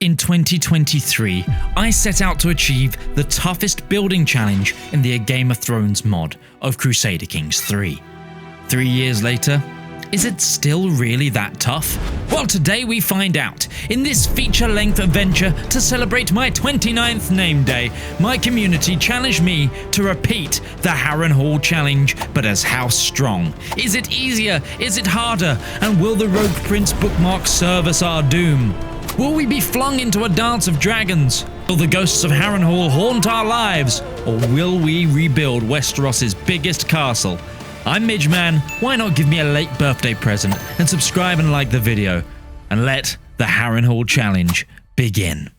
In 2023, I set out to achieve the toughest building challenge in the A Game of Thrones mod of Crusader Kings 3. 3 years later, is it still really that tough? Well, today we find out. In this feature-length adventure to celebrate my 29th name day, my community challenged me to repeat the Harrenhal challenge, but as House Strong. Is it easier? Is it harder? And will the Rogue Prince bookmark serve us our doom? Will we be flung into a dance of dragons? Will the ghosts of Harrenhal haunt our lives? Or will we rebuild Westeros' biggest castle? I'm Midgeman. Why not give me a late birthday present and subscribe and like the video? And let the Harrenhal challenge begin.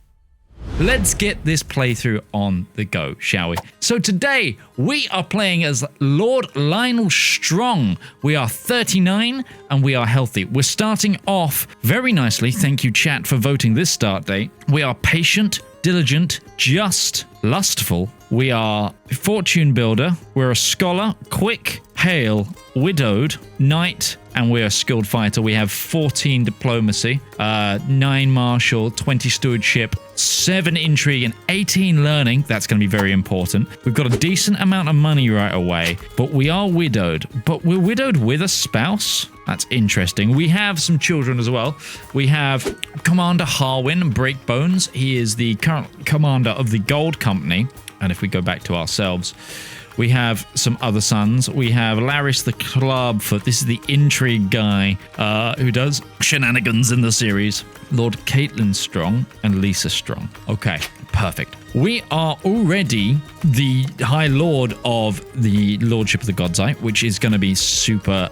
Let's get this playthrough on the go, shall we? So today, we are playing as Lord Lyonel Strong. We are 39 and we are healthy. We're starting off very nicely. Thank you, chat, for voting this start date. We are patient, diligent, just, lustful. We are fortune builder. We're a scholar, quick, hale, widowed, knight, and we're a skilled fighter. We have 14 diplomacy, 9 martial, 20 stewardship, 7 intrigue, and 18 learning. That's going to be very important. We've got a decent amount of money right away, but we are widowed. But we're widowed with a spouse? That's interesting. We have some children as well. We have Commander Harwin, Breakbones. He is the current commander of the Gold Company. And if we go back to ourselves, we have some other sons. We have Larys the Clubfoot. This is the intrigue guy who does shenanigans in the series. Lord Caitlin Strong and Lisa Strong. Okay, perfect. We are already the High Lord of the Lordship of the Godsite, which is going to be super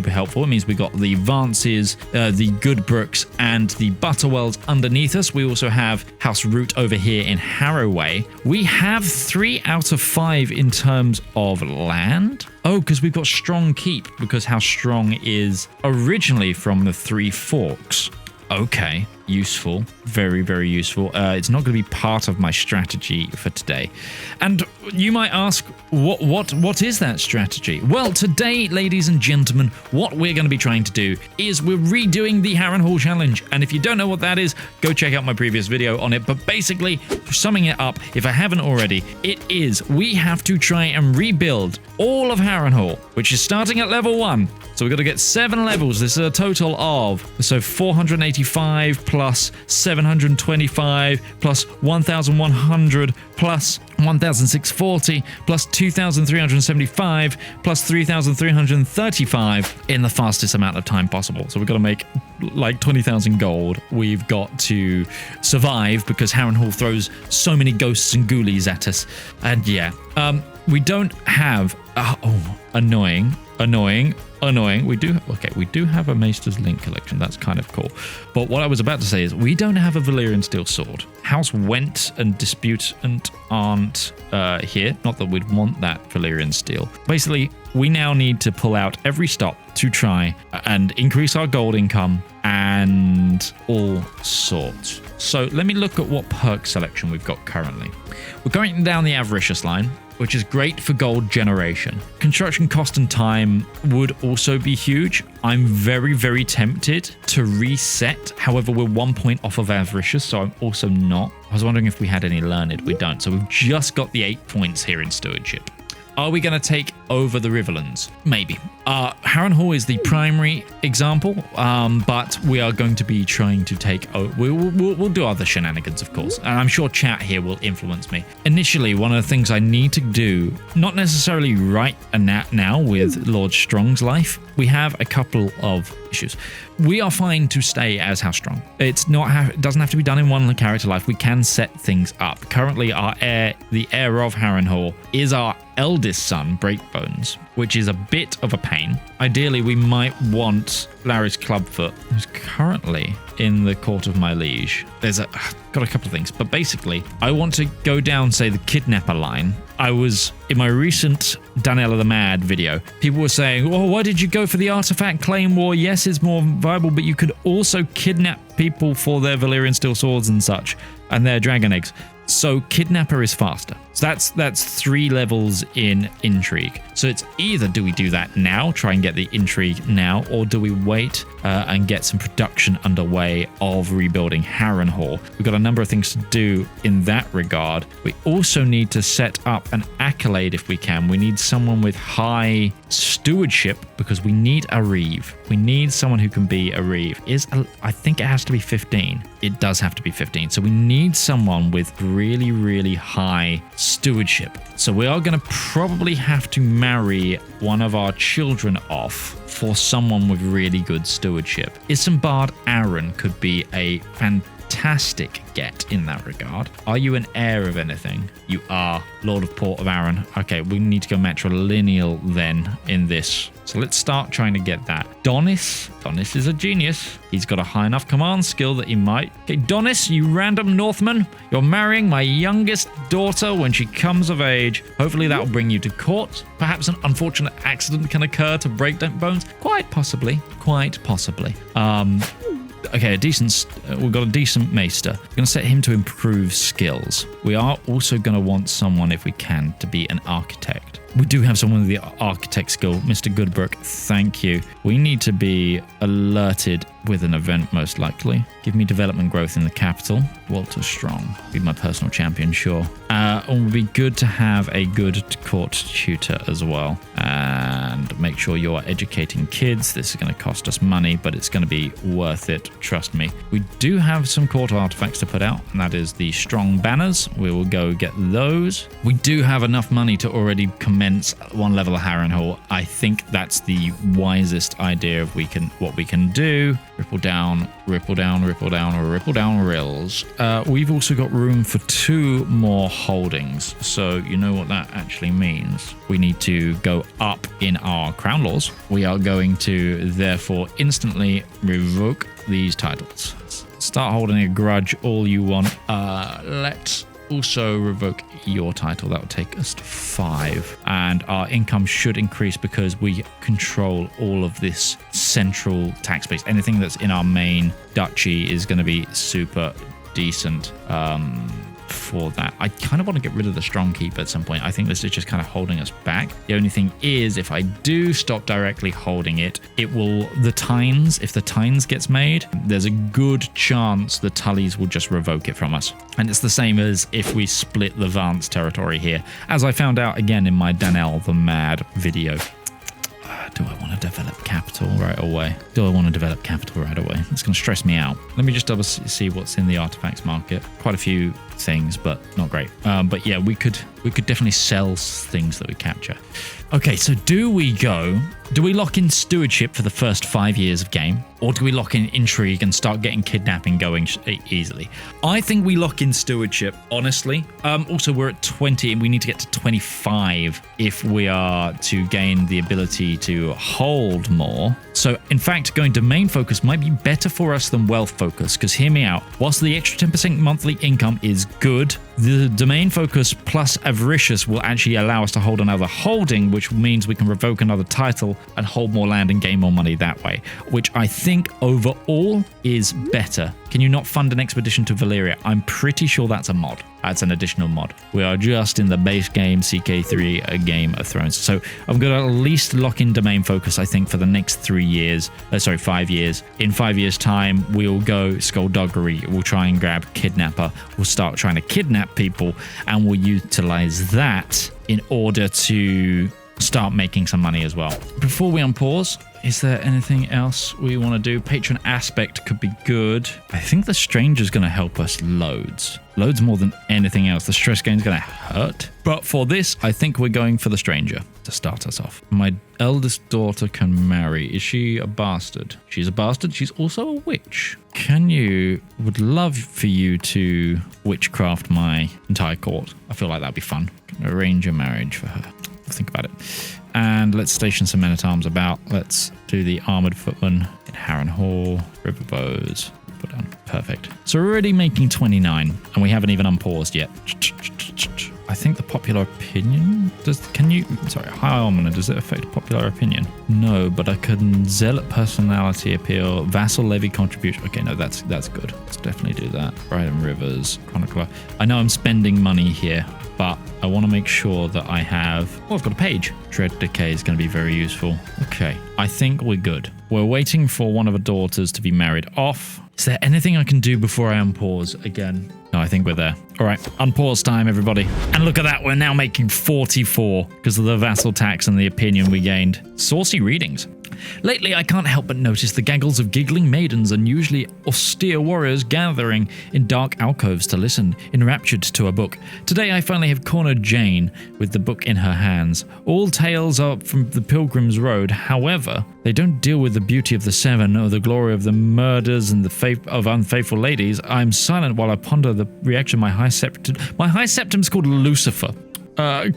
helpful. It means we got the Vances, the Goodbrooks, and the Butterwells underneath us. We also have House Root over here in Harroway. We have 3 out of 5 in terms of land. Oh, because we've got Strong Keep, because House Strong is originally from the Three Forks. Okay, useful. Very, very useful. It's not going to be part of my strategy for today. And you might ask, what is that strategy? Well, today, ladies and gentlemen, what we're going to be trying to do is we're redoing the Harrenhal challenge. And if you don't know what that is, go check out my previous video on it. But basically, summing it up, if I haven't already, it is we have to try and rebuild all of Harrenhal, which is starting at level 1. So we've got to get 7 levels. This is a total of, 485 plus 725 plus 1,100 plus 1,640 plus 2,375 plus 3,335 in the fastest amount of time possible. So we've got to make like 20,000 gold. We've got to survive because Harrenhal throws so many ghosts and ghoulies at us. And yeah, we don't have... annoying. We do have a Maester's Link collection. That's kind of cool. But what I was about to say is we don't have a Valyrian steel sword. House Went and Disputant aren't here. Not that we'd want that Valyrian steel. Basically, we now need to pull out every stop to try and increase our gold income and all sorts. So let me look at what perk selection we've got currently. We're going down the Avaricious line, which is great for gold generation. Construction cost and time would also be huge. I'm very, very tempted to reset. However, we're 1 point off of Avaricious, so I'm also not. I was wondering if we had any Learned. We don't. So we've just got the 8 points here in Stewardship. Are we going to take over the Riverlands? Maybe. Harrenhal is the primary example, but we are going to be trying to take... We'll do other shenanigans, of course, and I'm sure chat here will influence me. Initially, one of the things I need to do, not necessarily right now with Lord Strong's life, we have a couple of issues. We are fine to stay as House Strong. It doesn't have to be done in one character life. We can set things up. Currently, the heir of Harrenhal is our eldest son, Breakbones, which is a bit of a pain. Ideally, we might want Larys Clubfoot, who's currently in the court of my liege. Got a couple of things, but basically, I want to go down, say, the kidnapper line. I was, in my recent Danella the Mad video, people were saying, oh, why did you go for the artifact claim war? Yes, it's more viable, but you could also kidnap people for their Valyrian steel swords and such, and their dragon eggs. So kidnapper is faster. So that's 3 levels in Intrigue. So it's either do we do that now, try and get the Intrigue now, or do we wait and get some production underway of rebuilding Harrenhal? We've got a number of things to do in that regard. We also need to set up an accolade if we can. We need someone with high stewardship because we need a Reeve. We need someone who can be a Reeve. I think it has to be 15. It does have to be 15. So we need someone with really, really high stewardship. So we are going to probably have to marry one of our children off for someone with really good stewardship. Isambard Aaron could be a fantastic get in that regard. Are you an heir of anything? You are. Lord of Port of Aaron. Okay, we need to go matrilineal then in this. So let's start trying to get that. Dornish is a genius. He's got a high enough command skill that he might. Okay, Dornish, you random Northman, you're marrying my youngest daughter when she comes of age. Hopefully that will bring you to court. Perhaps an unfortunate accident can occur to break bones. Quite possibly. Okay, we've got a decent Maester. We're going to set him to improve skills. We are also going to want someone, if we can, to be an architect. We do have someone with the architect skill, Mr. Goodbrook. Thank you. We need to be alerted with an event, most likely. Give me development growth in the capital. Walter Strong. Be my personal champion, sure. It would be good to have a good court tutor as well. And make sure you're educating kids. This is going to cost us money, but it's going to be worth it. Trust me. We do have some court artifacts to put out, and that is the strong banners. We will go get those. We do have enough money to already commence 1 level of Harrenhal. I think that's the wisest idea of what we can do. Ripple down, or ripple down rills. We've also got room for 2 more holdings. So you know what that actually means. We need to go up in our crown laws. We are going to therefore instantly revoke these titles. Start holding a grudge all you want. Let's also revoke your title. That would take us to 5, and our income should increase because we control all of this central tax base. Anything that's in our main duchy is going to be super decent for that. I kind of want to get rid of the strong keep at some point. I think this is just kind of holding us back. The only thing is, if I do stop directly holding it, if the Tynes gets made, there's a good chance the Tullys will just revoke it from us. And it's the same as if we split the Vance territory here, as I found out again in my Danelle the Mad video. Do I want to develop capital right away? It's going to stress me out. Let me just double see what's in the artifacts market. Quite a few things, but not great. But yeah, we could definitely sell things that we capture. Okay, so do we lock in stewardship for the first 5 years of game, or do we lock in intrigue and start getting kidnapping going easily? I think we lock in stewardship, honestly. Also, we're at 20 and we need to get to 25 if we are to gain the ability to hold more. So in fact, going domain focus might be better for us than wealth focus, because hear me out. Whilst the extra 10% monthly income is good, the domain focus plus avaricious will actually allow us to hold another holding, which means we can revoke another title and hold more land and gain more money that way, which I think overall is better. Can you not fund an expedition to Valyria? I'm pretty sure that's a mod. That's an additional mod. We are just in the base game, CK3, a Game of Thrones. So I'm going to at least lock in domain focus, I think, for the next 5 years. In 5 years' time, we'll go skullduggery. We'll try and grab kidnapper. We'll start trying to kidnap people, and we'll utilize that in order to start making some money as well. Before we unpause, is there anything else we want to do? Patron aspect could be good. I think the stranger's going to help us loads more than anything else. The stress gain is going to hurt, but for this I think we're going for the stranger to start us off. My eldest daughter can marry. Is she a bastard? She's a bastard. She's also a witch. Would love for you to witchcraft my entire court. I feel like that'd be fun. Arrange a marriage for her. Think about it. And let's station some men-at-arms about. Let's do the armored footman in Harrenhal, river bows. Put down. Perfect. So we're already making 29, and we haven't even unpaused yet. I think the popular opinion High Almoner, does it affect popular opinion? No, but I can zealot personality appeal, vassal levy contribution. Okay, no, that's good. Let's definitely do that. Brighton Rivers, Chronicler. I know I'm spending money here, but I want to make sure that I have... Oh, I've got a page. Dread Decay is going to be very useful. Okay, I think we're good. We're waiting for one of our daughters to be married off. Is there anything I can do before I unpause again? No, I think we're there. All right, unpause time, everybody. And look at that, we're now making 44 because of the vassal tax and the opinion we gained. Saucy readings. Lately, I can't help but notice the gaggles of giggling maidens and usually austere warriors gathering in dark alcoves to listen, enraptured to a book. Today, I finally have cornered Jane with the book in her hands. All tales are from the Pilgrim's Road. However, they don't deal with the beauty of the Seven or the glory of the murders and the faith of unfaithful ladies. I'm silent while I ponder the reaction of my high septum. My high septum's called Lucifer.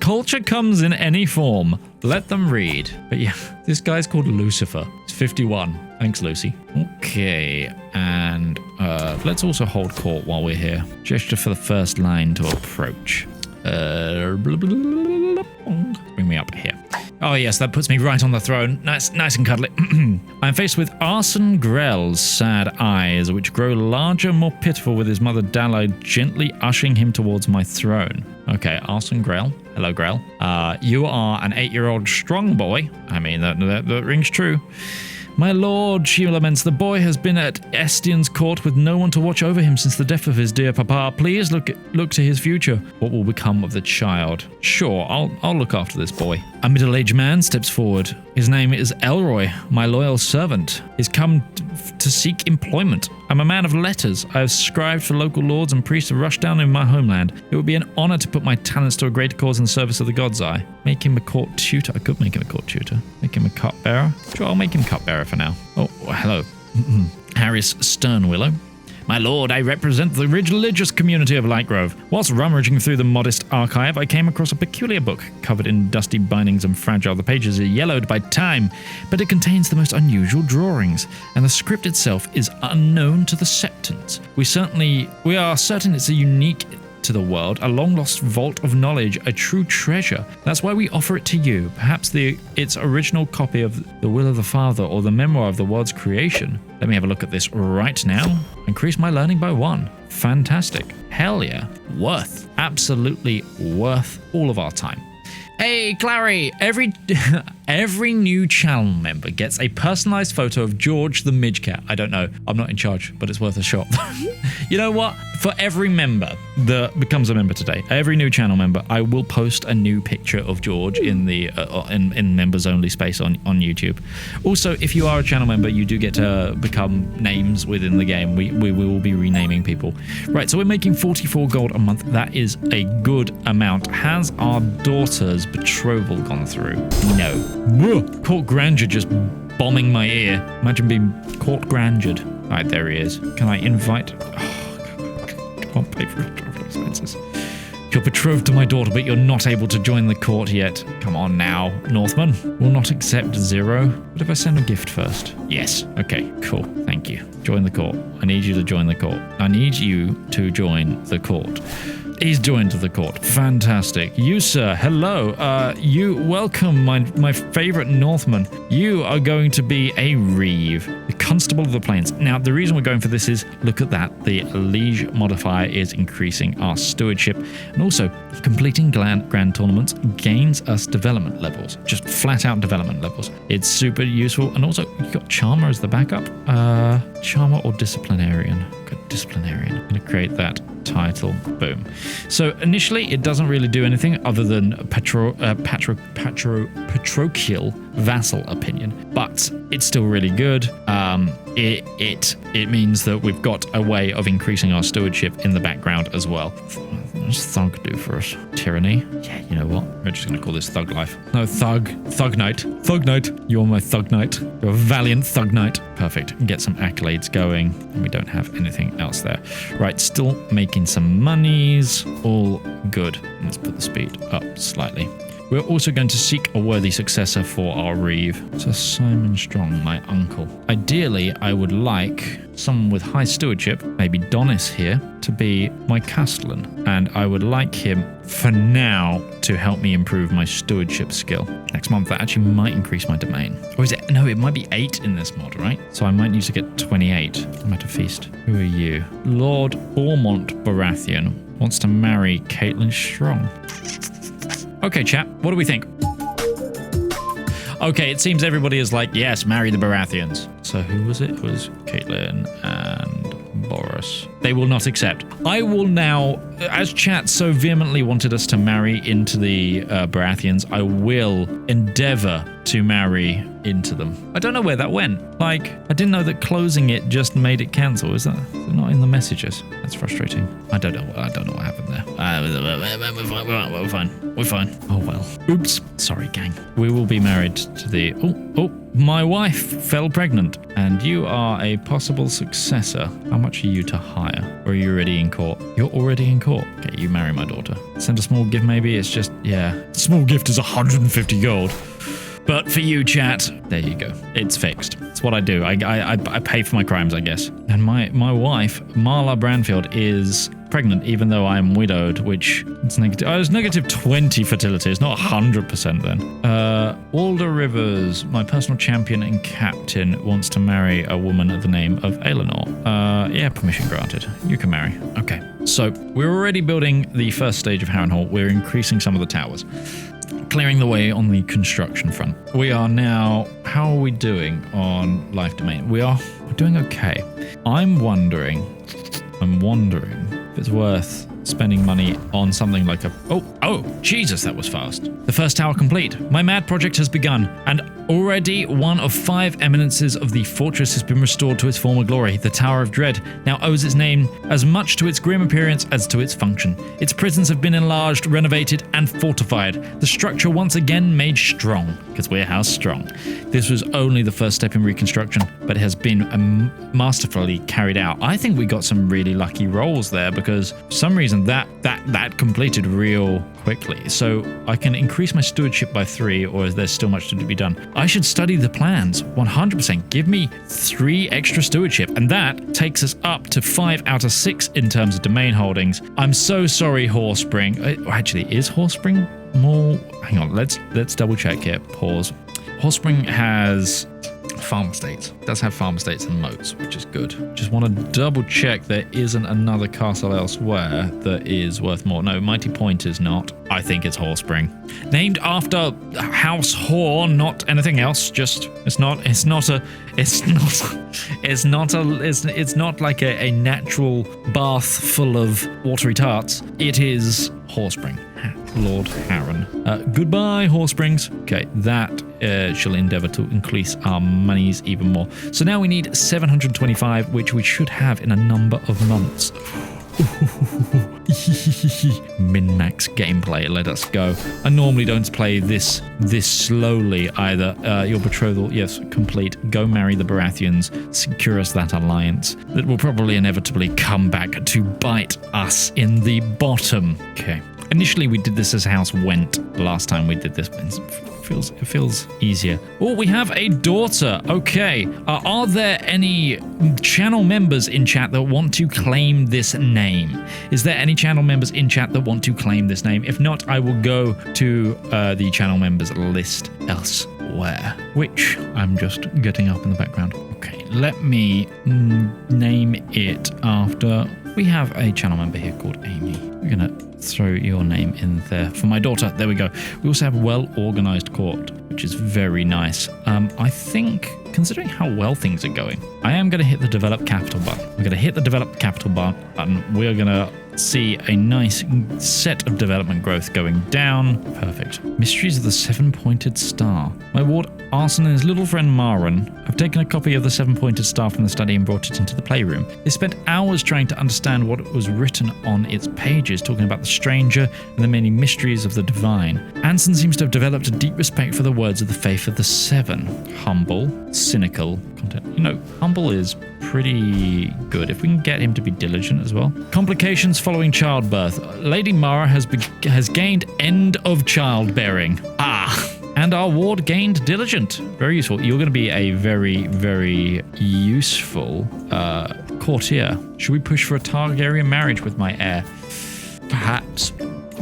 Culture comes in any form. Let them read. But yeah, this guy's called Lucifer. It's 51. Thanks, Lucy. Okay, and let's also hold court while we're here. Gesture for the first line to approach. Bring me up here. Oh yes, that puts me right on the throne. Nice and cuddly. I'm faced with Arson Grell's sad eyes, which grow larger, more pitiful with his mother Dalla gently ushering him towards my throne. Okay, Arson Grell. Hello, Grell. You are an 8-year-old strong boy. I mean, that rings true. My lord, she laments, the boy has been at Estien's court with no one to watch over him since the death of his dear papa. Please look to his future. What will become of the child? Sure, I'll look after this boy. A middle-aged man steps forward. His name is Elroy, my loyal servant. He's come to seek employment. I'm a man of letters. I have scribed for local lords and priests to rush down in my homeland. It would be an honor to put my talents to a great cause in service of the God's Eye. Make him a court tutor. I could make him a court tutor. Make him a cupbearer. Sure, I'll make him cupbearer for now. Oh, hello. Harris Sternwillow. My lord, I represent the religious community of Lightgrove. Whilst rummaging through the modest archive, I came across a peculiar book, covered in dusty bindings and fragile. The pages are yellowed by time, but it contains the most unusual drawings, and the script itself is unknown to the Septons. We are certain it's a unique to the world, a long-lost vault of knowledge, a true treasure. That's why we offer it to you. Perhaps its original copy of The Will of the Father or the memoir of the world's creation. Let me have a look at this right now. Increase my learning by 1. Fantastic. Hell yeah. Worth. Absolutely worth all of our time. Hey, Clary, every new channel member gets a personalized photo of George the Midgecat. I don't know. I'm not in charge, but it's worth a shot. You know what? For every member that becomes a member today, every new channel member, I will post a new picture of George in the in members only space on YouTube. Also, if you are a channel member, you do get to become names within the game. We will be renaming people. Right, so we're making 44 gold a month. That is a good amount. Has our daughter's betrothal gone through? No. Court grandeur just bombing my ear. Imagine being court grandured. Right, there he is. Can I invite... Can't pay for travel expenses. You're betrothed to my daughter, but you're not able to join the court yet. Come on now, Northman. Will not accept 0. What if I send a gift first? Yes. Okay, cool. Thank you. Join the court. I need you to join the court. I need you to join the court. He's joined the court. Fantastic. You, sir, hello. You, welcome, my favorite Northman. You are going to be a Reeve, the Constable of the Plains. Now, the reason we're going for this is, look at that. The Liege modifier is increasing our stewardship. And also, completing grand tournaments gains us development levels. Just flat out development levels. It's super useful. And also, you got Charmer as the backup. Charmer or Disciplinarian? Good, Disciplinarian. I'm going to create that title. Boom. So initially it doesn't really do anything other than patrocial vassal opinion, but it's still really good. It means that we've got a way of increasing our stewardship in the background as well. What does thug do for us? Tyranny? Yeah, you know what? We're just going to call this thug life. No, thug knight. Thug knight. You're my thug knight. You're a valiant thug knight. Perfect. Get some accolades going. And we don't have anything else there. Right, still making some monies. All good. Let's put the speed up slightly. We're also going to seek a worthy successor for our reeve. Sir Simon Strong, my uncle. Ideally, I would like someone with high stewardship, maybe Dornish here, to be my castellan. And I would like him, for now, to help me improve my stewardship skill. Next month, that actually might increase my domain. Or is it? No, it might be 8 in this mod, right? So I might need to get 28. I'm at a feast. Who are you? Lord Ormont Baratheon wants to marry Caitlin Strong. Okay, chat, what do we think? Okay, it seems everybody is like, yes, marry the Baratheons. So who was it? It was Caitlin and Boris. They will not accept. I will now, as chat so vehemently wanted us to marry into the Baratheons, I will endeavor to marry into them. I don't know where that went. Like, I didn't know that closing it just made it cancel. Is that not in the messages? That's frustrating. I don't know what happened there. We're fine. Oh well. Oops. Sorry, gang. We will be married to the... Oh, my wife fell pregnant, and you are a possible successor. How much are you to hire? Or are you already in court? You're already in court. Okay, you marry my daughter. Send a small gift, maybe. It's just, yeah. Small gift is 150 gold. But for you, chat, there you go. It's fixed. It's what I do. I pay for my crimes, I guess. And my wife, Marla Branfield, is pregnant, even though I am widowed, which it's negative. Oh, it's negative 20 fertility. It's not 100% then. Walder Rivers, my personal champion and captain, wants to marry a woman of the name of Eleanor. Yeah, permission granted. You can marry. Okay. So we're already building the first stage of Harrenhal. We're increasing some of the towers, clearing the way on the construction front. We are now, how are we doing on life domain? We're doing okay. I'm wondering if it's worth spending money on something like a... Oh, Jesus, that was fast. The first tower complete. My mad project has begun, and already one of 5 eminences of the fortress has been restored to its former glory. The Tower of Dread now owes its name as much to its grim appearance as to its function. Its prisons have been enlarged, renovated, and fortified. The structure once again made strong, because we're house strong. This was only the first step in reconstruction, but it has been masterfully carried out. I think we got some really lucky rolls there, because for some reason that completed real quickly. So I can increase my stewardship by 3, or is there still much to be done? I should study the plans. 100%. Give me 3 extra stewardship, and that takes us up to 5 out of 6 in terms of domain holdings. I'm so sorry, Horsespring. Actually, is Horsespring more... Hang on, let's double check here. Pause. Horsespring has farm estates. It does have farm estates and moats, which is good. Just want to double check there isn't another castle elsewhere that is worth more. No, Mighty Point is not. I think it's Horsespring. Named after House Hor, not anything else. Just it's not like a natural bath full of watery tarts. It is Horsespring. Lord Harwin. Goodbye, Horsesprings. Okay, that shall endeavor to increase our monies even more. So now we need 725, which we should have in a number of months. Min-max gameplay, let us go. I normally don't play this slowly either. Your betrothal, yes, complete. Go marry the Baratheons. Secure us that alliance that will probably inevitably come back to bite us in the bottom. Okay. Initially, we did this as House Went. The last time we did this, it feels easier. Oh, we have a daughter. Okay. Are there any channel members in chat that want to claim this name? Is there any channel members in chat that want to claim this name? If not, I will go to the channel members list elsewhere, which I'm just getting up in the background. Okay, let me name it after... We have a channel member here called Amy. We're going to throw your name in there for my daughter. There we go. We also have a well-organized court, which is very nice. I think, considering how well things are going, I am going to hit the develop capital button. We're going to hit the develop capital button. We're going to see a nice set of development growth going down. Perfect. Mysteries of the 7-Pointed Star. My ward Arson and his little friend Marin have taken a copy of the 7-Pointed Star from the study and brought it into the playroom. They spent hours trying to understand what was written on its pages, talking about the stranger and the many mysteries of the divine. Anson seems to have developed a deep respect for the words of the faith of the 7. Humble, cynical content. You know, humble is pretty good. If we can get him to be diligent as well. Complications following childbirth. Lady Mara has gained end of childbearing. And our ward gained diligent. Very useful. You're going to be a very, very useful courtier. Should we push for a Targaryen marriage with my heir? Perhaps.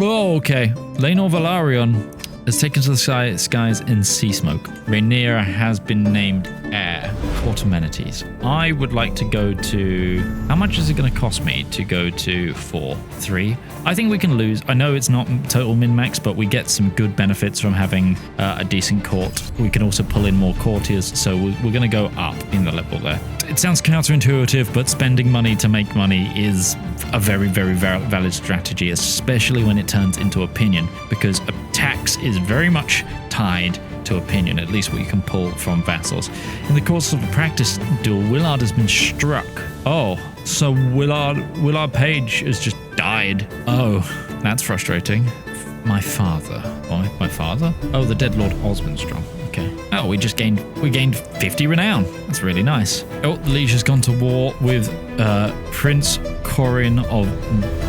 Oh, okay. Lyonel Valyrian has taken to the skies in sea smoke. Rhaenyra has been named heir. Court amenities. I would like to go to... How much is it going to cost me to go to 4? 3? I think we can lose. I know it's not total min-max, but we get some good benefits from having a decent court. We can also pull in more courtiers, so we're going to go up in the level there. It sounds counterintuitive, but spending money to make money is a very, very valid strategy, especially when it turns into opinion, because a tax is very much tied to opinion, at least what you can pull from vassals. In the course of a practice duel, Willard has been struck. Oh, so Willard Page has just died. Oh, that's frustrating. My father. Oh, my father? Oh, the dead Lord Osmond Strong. Okay. Oh, we gained 50 renown. That's really nice. Oh, the liege has gone to war with Prince Corin of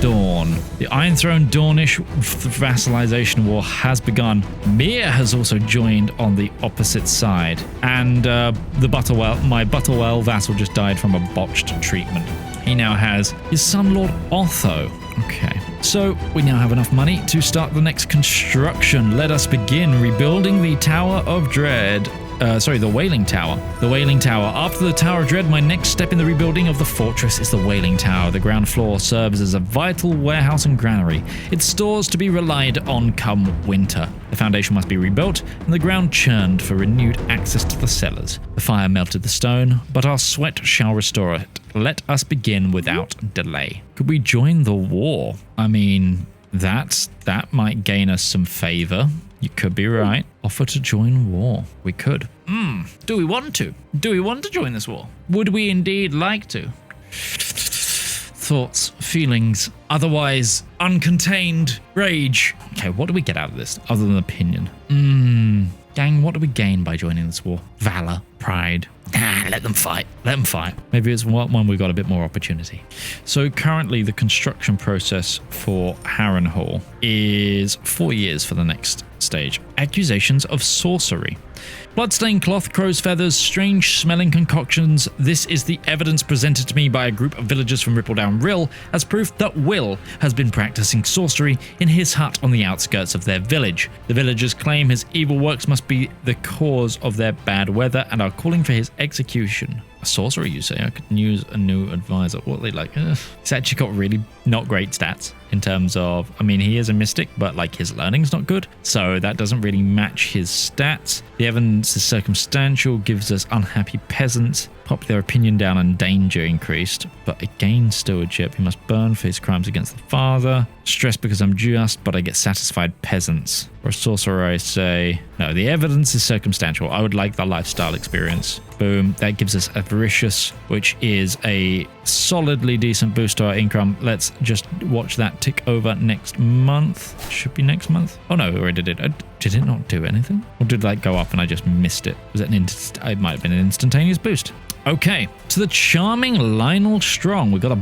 Dorne. The Iron Throne Dornish vassalization war has begun. Myr has also joined on the opposite side. And my Butterwell vassal just died from a botched treatment. He now has his son Lord Otho. Okay. So we now have enough money to start the next construction. Let us begin rebuilding the Tower of Dread. The Wailing Tower. The Wailing Tower. After the Tower of Dread, my next step in the rebuilding of the fortress is the Wailing Tower. The ground floor serves as a vital warehouse and granary. Its stores to be relied on come winter. The foundation must be rebuilt and the ground churned for renewed access to the cellars. The fire melted the stone, but our sweat shall restore it. Let us begin without delay. Could we join the war? I mean, that might gain us some favor. You could be right. Offer to join war. We could. Do we want to? Do we want to join this war? Would we indeed like to? Thoughts, feelings, otherwise uncontained rage. Okay, what do we get out of this other than opinion? Gang, what do we gain by joining this war? Valor, pride. Let them fight. Let them fight. Maybe it's one we got a bit more opportunity. So currently the construction process for Harrenhal is 4 years for the next stage. Accusations of sorcery. Bloodstained cloth, crow's feathers, strange smelling concoctions. This is the evidence presented to me by a group of villagers from Rippledown Rill as proof that Will has been practicing sorcery in his hut on the outskirts of their village. The villagers claim his evil works must be the cause of their bad weather and are calling for his execution. A sorcerer, you say? I could use a new advisor. What are they like? He's actually got really not great stats in terms of, I mean, he is a mystic, but like his learning's not good. So that doesn't really match his stats. The evidence is circumstantial, gives us unhappy peasants. Popular opinion down and danger increased, but again stewardship. He must burn for his crimes against the father. Stressed because I'm just, but I get satisfied peasants. For a sorcerer, I say, no, the evidence is circumstantial. I would like the lifestyle experience. Boom. That gives us avaricious, which is a solidly decent boost to our income. Let's just watch that tick over next month. Should be next month. Oh no, we already did it. Did it not do anything? Or did that go up and I just missed it? Was it it might have been an instantaneous boost. Okay, to the charming Lyonel Strong, we got a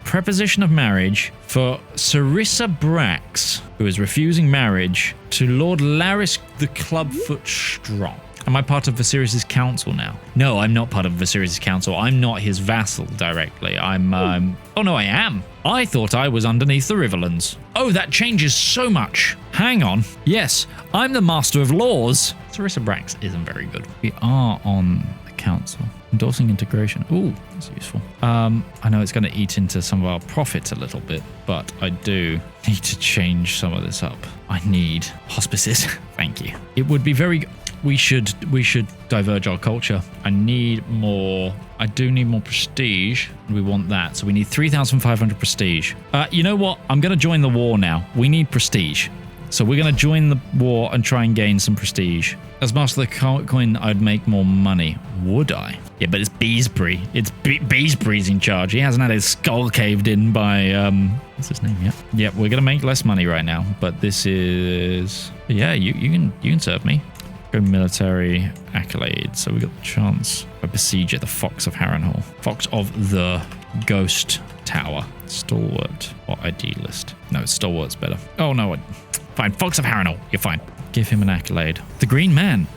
preposition of marriage for Sarissa Brax, who is refusing marriage to Lord Larys the Clubfoot Strong. Am I part of Viserys' council now? No, I'm not part of Viserys' council. I'm not his vassal directly. Oh no, I am. I thought I was underneath the Riverlands. Oh, that changes so much. Hang on. Yes, I'm the Master of Laws. Sarissa Brax isn't very good. We are on the council. Endorsing integration. Ooh, that's useful. I know it's going to eat into some of our profits a little bit, but I do need to change some of this up. I need hospices. Thank you. It would be very... We should diverge our culture. I do need more prestige. We want that. So we need 3,500 prestige. You know what? I'm going to join the war now. We need prestige. So we're going to join the war and try and gain some prestige. As Master of the Coin, I'd make more money. Would I? Yeah, but it's Beesbury. It's Beesbury's in charge. He hasn't had his skull caved in by... what's his name? Yep, we're going to make less money right now. But this is... Yeah, you can serve me. Go military accolade. So we got the chance of Besieger, the Fox of Harrenhal. Fox of the Ghost Tower. Stalwart or Idealist? No, Stalwart's better. Oh, no. Fine. Fox of Harrenhal. You're fine. Give him an accolade. The Green Man.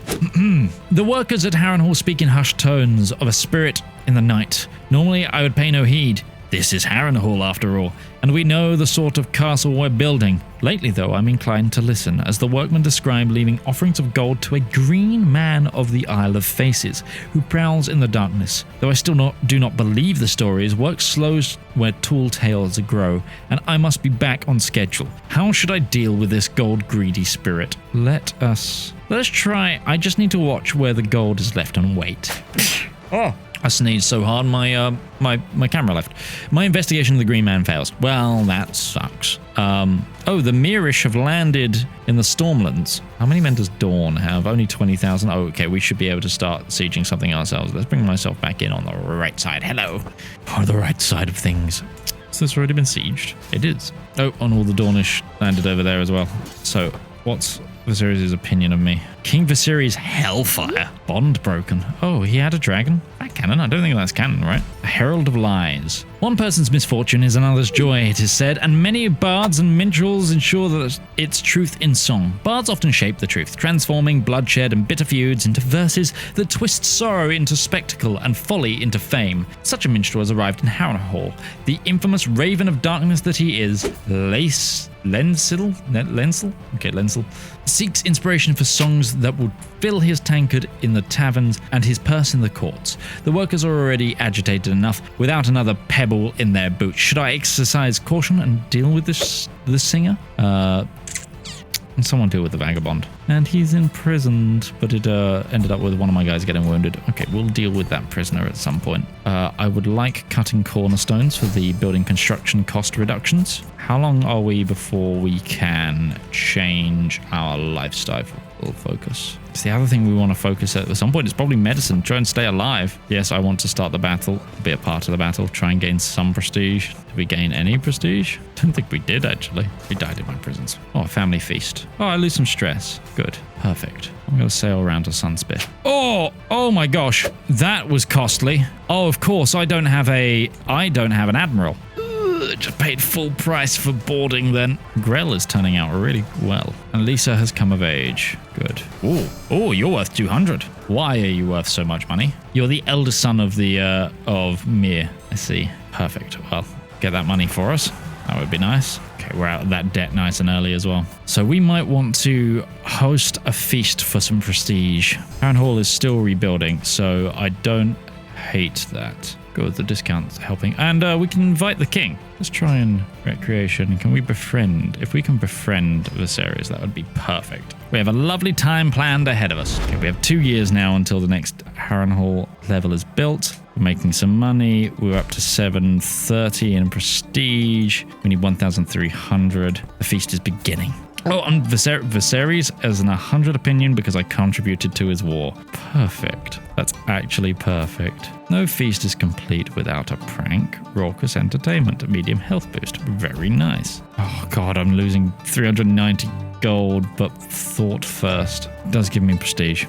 The workers at Harrenhal speak in hushed tones of a spirit in the night. Normally, I would pay no heed. This is Harrenhal, after all, and we know the sort of castle we're building. Lately, though, I'm inclined to listen, as the workmen describe leaving offerings of gold to a green man of the Isle of Faces, who prowls in the darkness. Though I still do not believe the stories, work slows where tall tales grow, and I must be back on schedule. How should I deal with this gold-greedy spirit? Let's try. I just need to watch where the gold is left and wait. Oh! I sneezed so hard my camera left. My investigation of the Green Man fails. Well, that sucks. Oh, the Meerish have landed in the Stormlands. How many men does Dawn have? Only 20,000. Oh, okay, we should be able to start sieging something ourselves. Let's bring myself back in on the right side. Hello. Or the right side of things. So this already been sieged? It is. Oh, and all the Dornish landed over there as well. So, what's Viserys' opinion of me? King Viserys Hellfire. Bond broken. Oh, he had a dragon? That canon? I don't think that's canon, right? A Herald of Lies. One person's misfortune is another's joy, it is said, and many bards and minstrels ensure that it's truth in song. Bards often shape the truth, transforming bloodshed and bitter feuds into verses that twist sorrow into spectacle and folly into fame. Such a minstrel has arrived in Harrenhal. The infamous Raven of Darkness that he is, Lensil, seeks inspiration for songs that would fill his tankard in the taverns and his purse in the courts. The workers are already agitated enough without another pebble in their boot. Should I exercise caution and deal with this singer? And someone deal with the vagabond. And he's imprisoned, but it ended up with one of my guys getting wounded. Okay, we'll deal with that prisoner at some point. I would like cutting cornerstones for the building construction cost reductions. How long are we before we can change our lifestyle focus? It's the other thing we want to focus at some point. It's probably medicine. Try and stay alive. Yes, I want to start the battle, be a part of the battle, try and gain some prestige. Did we gain any prestige? Don't think we did, actually. We died in my prisons. Oh, a family feast. Oh, I lose some stress. Good. Perfect. I'm going to sail around to Sunspit. Oh my gosh. That was costly. Oh, of course, I don't have an admiral. Just paid full price for boarding then. Grell is turning out really well. And Lisa has come of age. Good. Oh, you're worth 200. Why are you worth so much money? You're the eldest son of of Mir. I see. Perfect. Well, get that money for us. That would be nice. Okay, we're out of that debt nice and early as well. So we might want to host a feast for some prestige. Harrenhal is still rebuilding, so I don't hate that. Go with the discounts helping. And we can invite the king. Let's try and recreation. Can we befriend? If we can befriend Viserys, that would be perfect. We have a lovely time planned ahead of us. Okay, we have 2 years now until the next Harrenhal level is built. We're making some money. We're up to 730 in prestige. We need 1,300. The feast is beginning. Oh, and Viserys as an 100 opinion because I contributed to his war. Perfect. That's actually perfect. No feast is complete without a prank. Raucous entertainment. Medium health boost. Very nice. Oh god, I'm losing 390 gold, but thought first. It does give me prestige.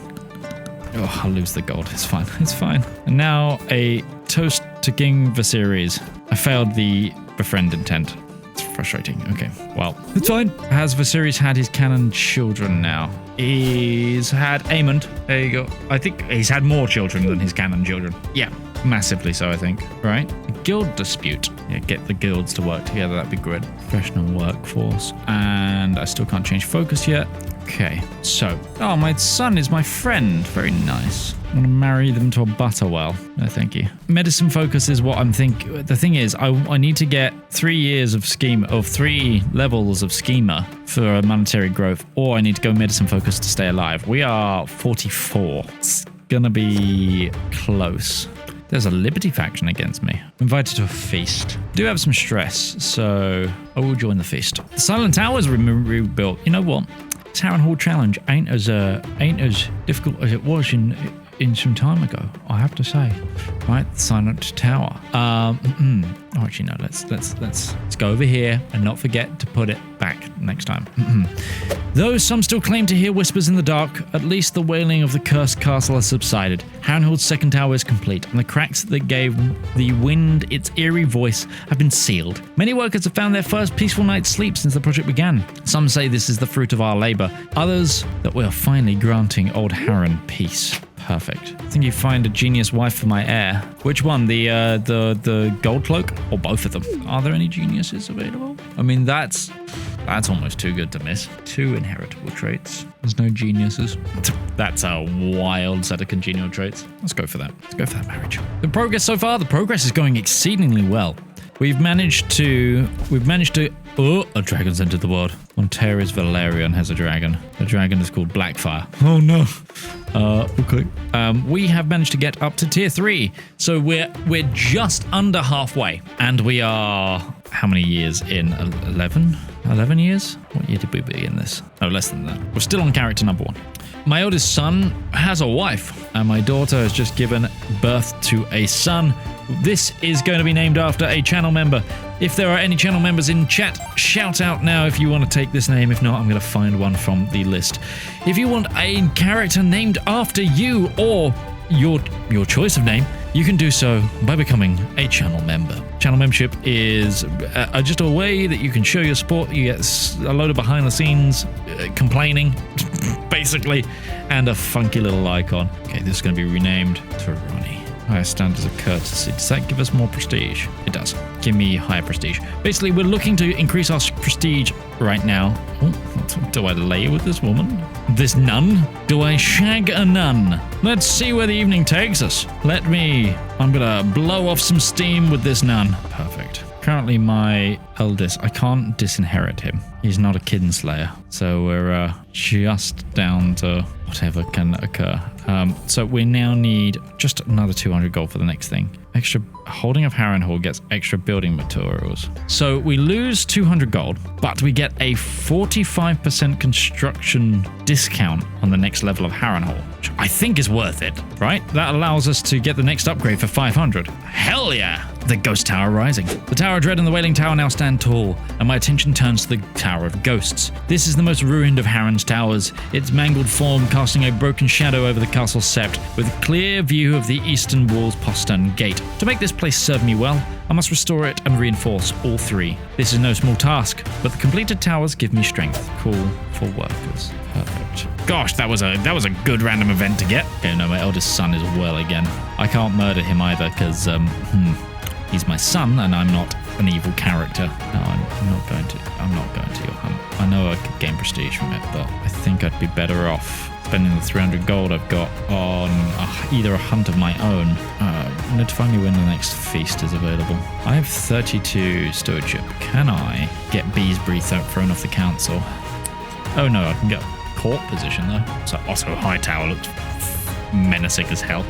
Oh, I'll lose the gold. It's fine. It's fine. And now a toast to King Viserys. I failed the befriend intent. It's frustrating. Okay, well, it's fine. Has Viserys had his canon children now? He's had Aemond. There you go. I think he's had more children than his canon children. Yeah, massively so, I think. Right? A guild dispute. Yeah, get the guilds to work together. That'd be good. Professional workforce. And I still can't change focus yet. Okay, so. Oh, my son is my friend. Very nice. I'm going to marry them to a butterwell. No, thank you. Medicine focus is what I'm thinking. The thing is, I need to get 3 years of scheme, of 3 levels of schema for a monetary growth, or I need to go medicine focus to stay alive. We are 44. It's going to be close. There's a Liberty faction against me. I'm invited to a feast. I do have some stress, so I will join the feast. The Silent Towers rebuilt. You know what? This Harrenhal challenge ain't as difficult as it was in in some time ago, I have to say. Right, the Silent Tower. Oh, actually, no. Let's go over here and not forget to put it back next time. Though some still claim to hear whispers in the dark, at least the wailing of the cursed castle has subsided. Harrenhal's second tower is complete, and the cracks that gave the wind its eerie voice have been sealed. Many workers have found their first peaceful night's sleep since the project began. Some say this is the fruit of our labor. Others that we are finally granting old Harren peace. Perfect. I think you find a genius wife for my heir. Which one? The gold cloak? Or both of them? Are there any geniuses available? I mean, that's almost too good to miss. 2 inheritable traits. There's no geniuses. That's a wild set of congenial traits. Let's go for that. Let's go for that marriage. The progress so far, the progress is going exceedingly well. We've managed to... Oh, a dragon's entered the world. Ontario's Valyrian has a dragon. The dragon is called Blackfire. Oh no. Okay. We have managed to get up to tier 3. So we're just under halfway. And we are... How many years in? 11? 11 years? What year did we be in this? No, less than that. We're still on character number 1. My oldest son has a wife, and my daughter has just given birth to a son. This is going to be named after a channel member. If there are any channel members in chat, shout out now if you want to take this name. If not, I'm going to find one from the list. If you want a character named after you or your choice of name, you can do so by becoming a channel member. Channel membership is just a way that you can show your support. You get a load of behind the scenes complaining, basically, and a funky little icon. Okay, this is going to be renamed to Ronnie. Higher standards of courtesy. Does that give us more prestige? It does. Give me higher prestige. Basically, we're looking to increase our prestige right now. Oh, do I lay with this woman? This nun? Do I shag a nun? Let's see where the evening takes us. I'm gonna blow off some steam with this nun. Perfect. Currently my eldest, I can't disinherit him. He's not a kinslayer. So we're just down to whatever can occur. So we now need just another 200 gold for the next thing. Extra holding of Harrenhal gets extra building materials. So we lose 200 gold, but we get a 45% construction discount on the next level of Harrenhal, which I think is worth it, right? That allows us to get the next upgrade for 500. Hell yeah! The Ghost Tower Rising. The Tower of Dread and the Wailing Tower now stand tall, and my attention turns to the Tower of Ghosts. This is the most ruined of Harren's towers, its mangled form casting a broken shadow over the castle's sept, with a clear view of the eastern wall's postern gate. To make this place serve me well, I must restore it and reinforce all 3. This is no small task, but the completed towers give me strength. Cool for workers. Perfect. Gosh, that was a good random event to get. Okay, no, my eldest son is well again. I can't murder him either, because, he's my son, and I'm not an evil character. No, I'm not going to your hunt. I know I could gain prestige from it, but I think I'd be better off spending the 300 gold I've got on either a hunt of my own. Notify me when the next feast is available. I have 32 stewardship. Can I get Bee's Breath thrown off the council? Oh no, I can get court position though. So also Hightower looks menacing as hell.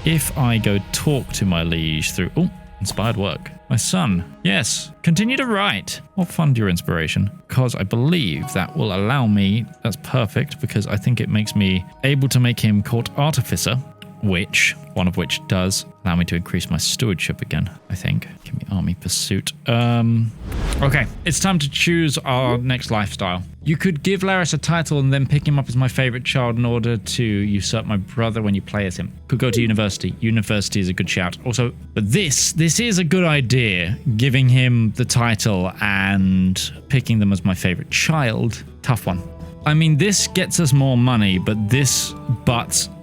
If I go talk to my liege through... Oh, inspired work. My son. Yes. Continue to write. I'll fund your inspiration, because I believe that will allow me... That's perfect, because I think it makes me able to make him court artificer, one of which does allow me to increase my stewardship again, I think. Give me army pursuit. Okay, it's time to choose our next lifestyle. You could give Larys a title and then pick him up as my favorite child in order to usurp my brother when you play as him. Could go to university. University is a good shout. Also, but this is a good idea. Giving him the title and picking them as my favorite child. Tough one. I mean, this gets us more money, but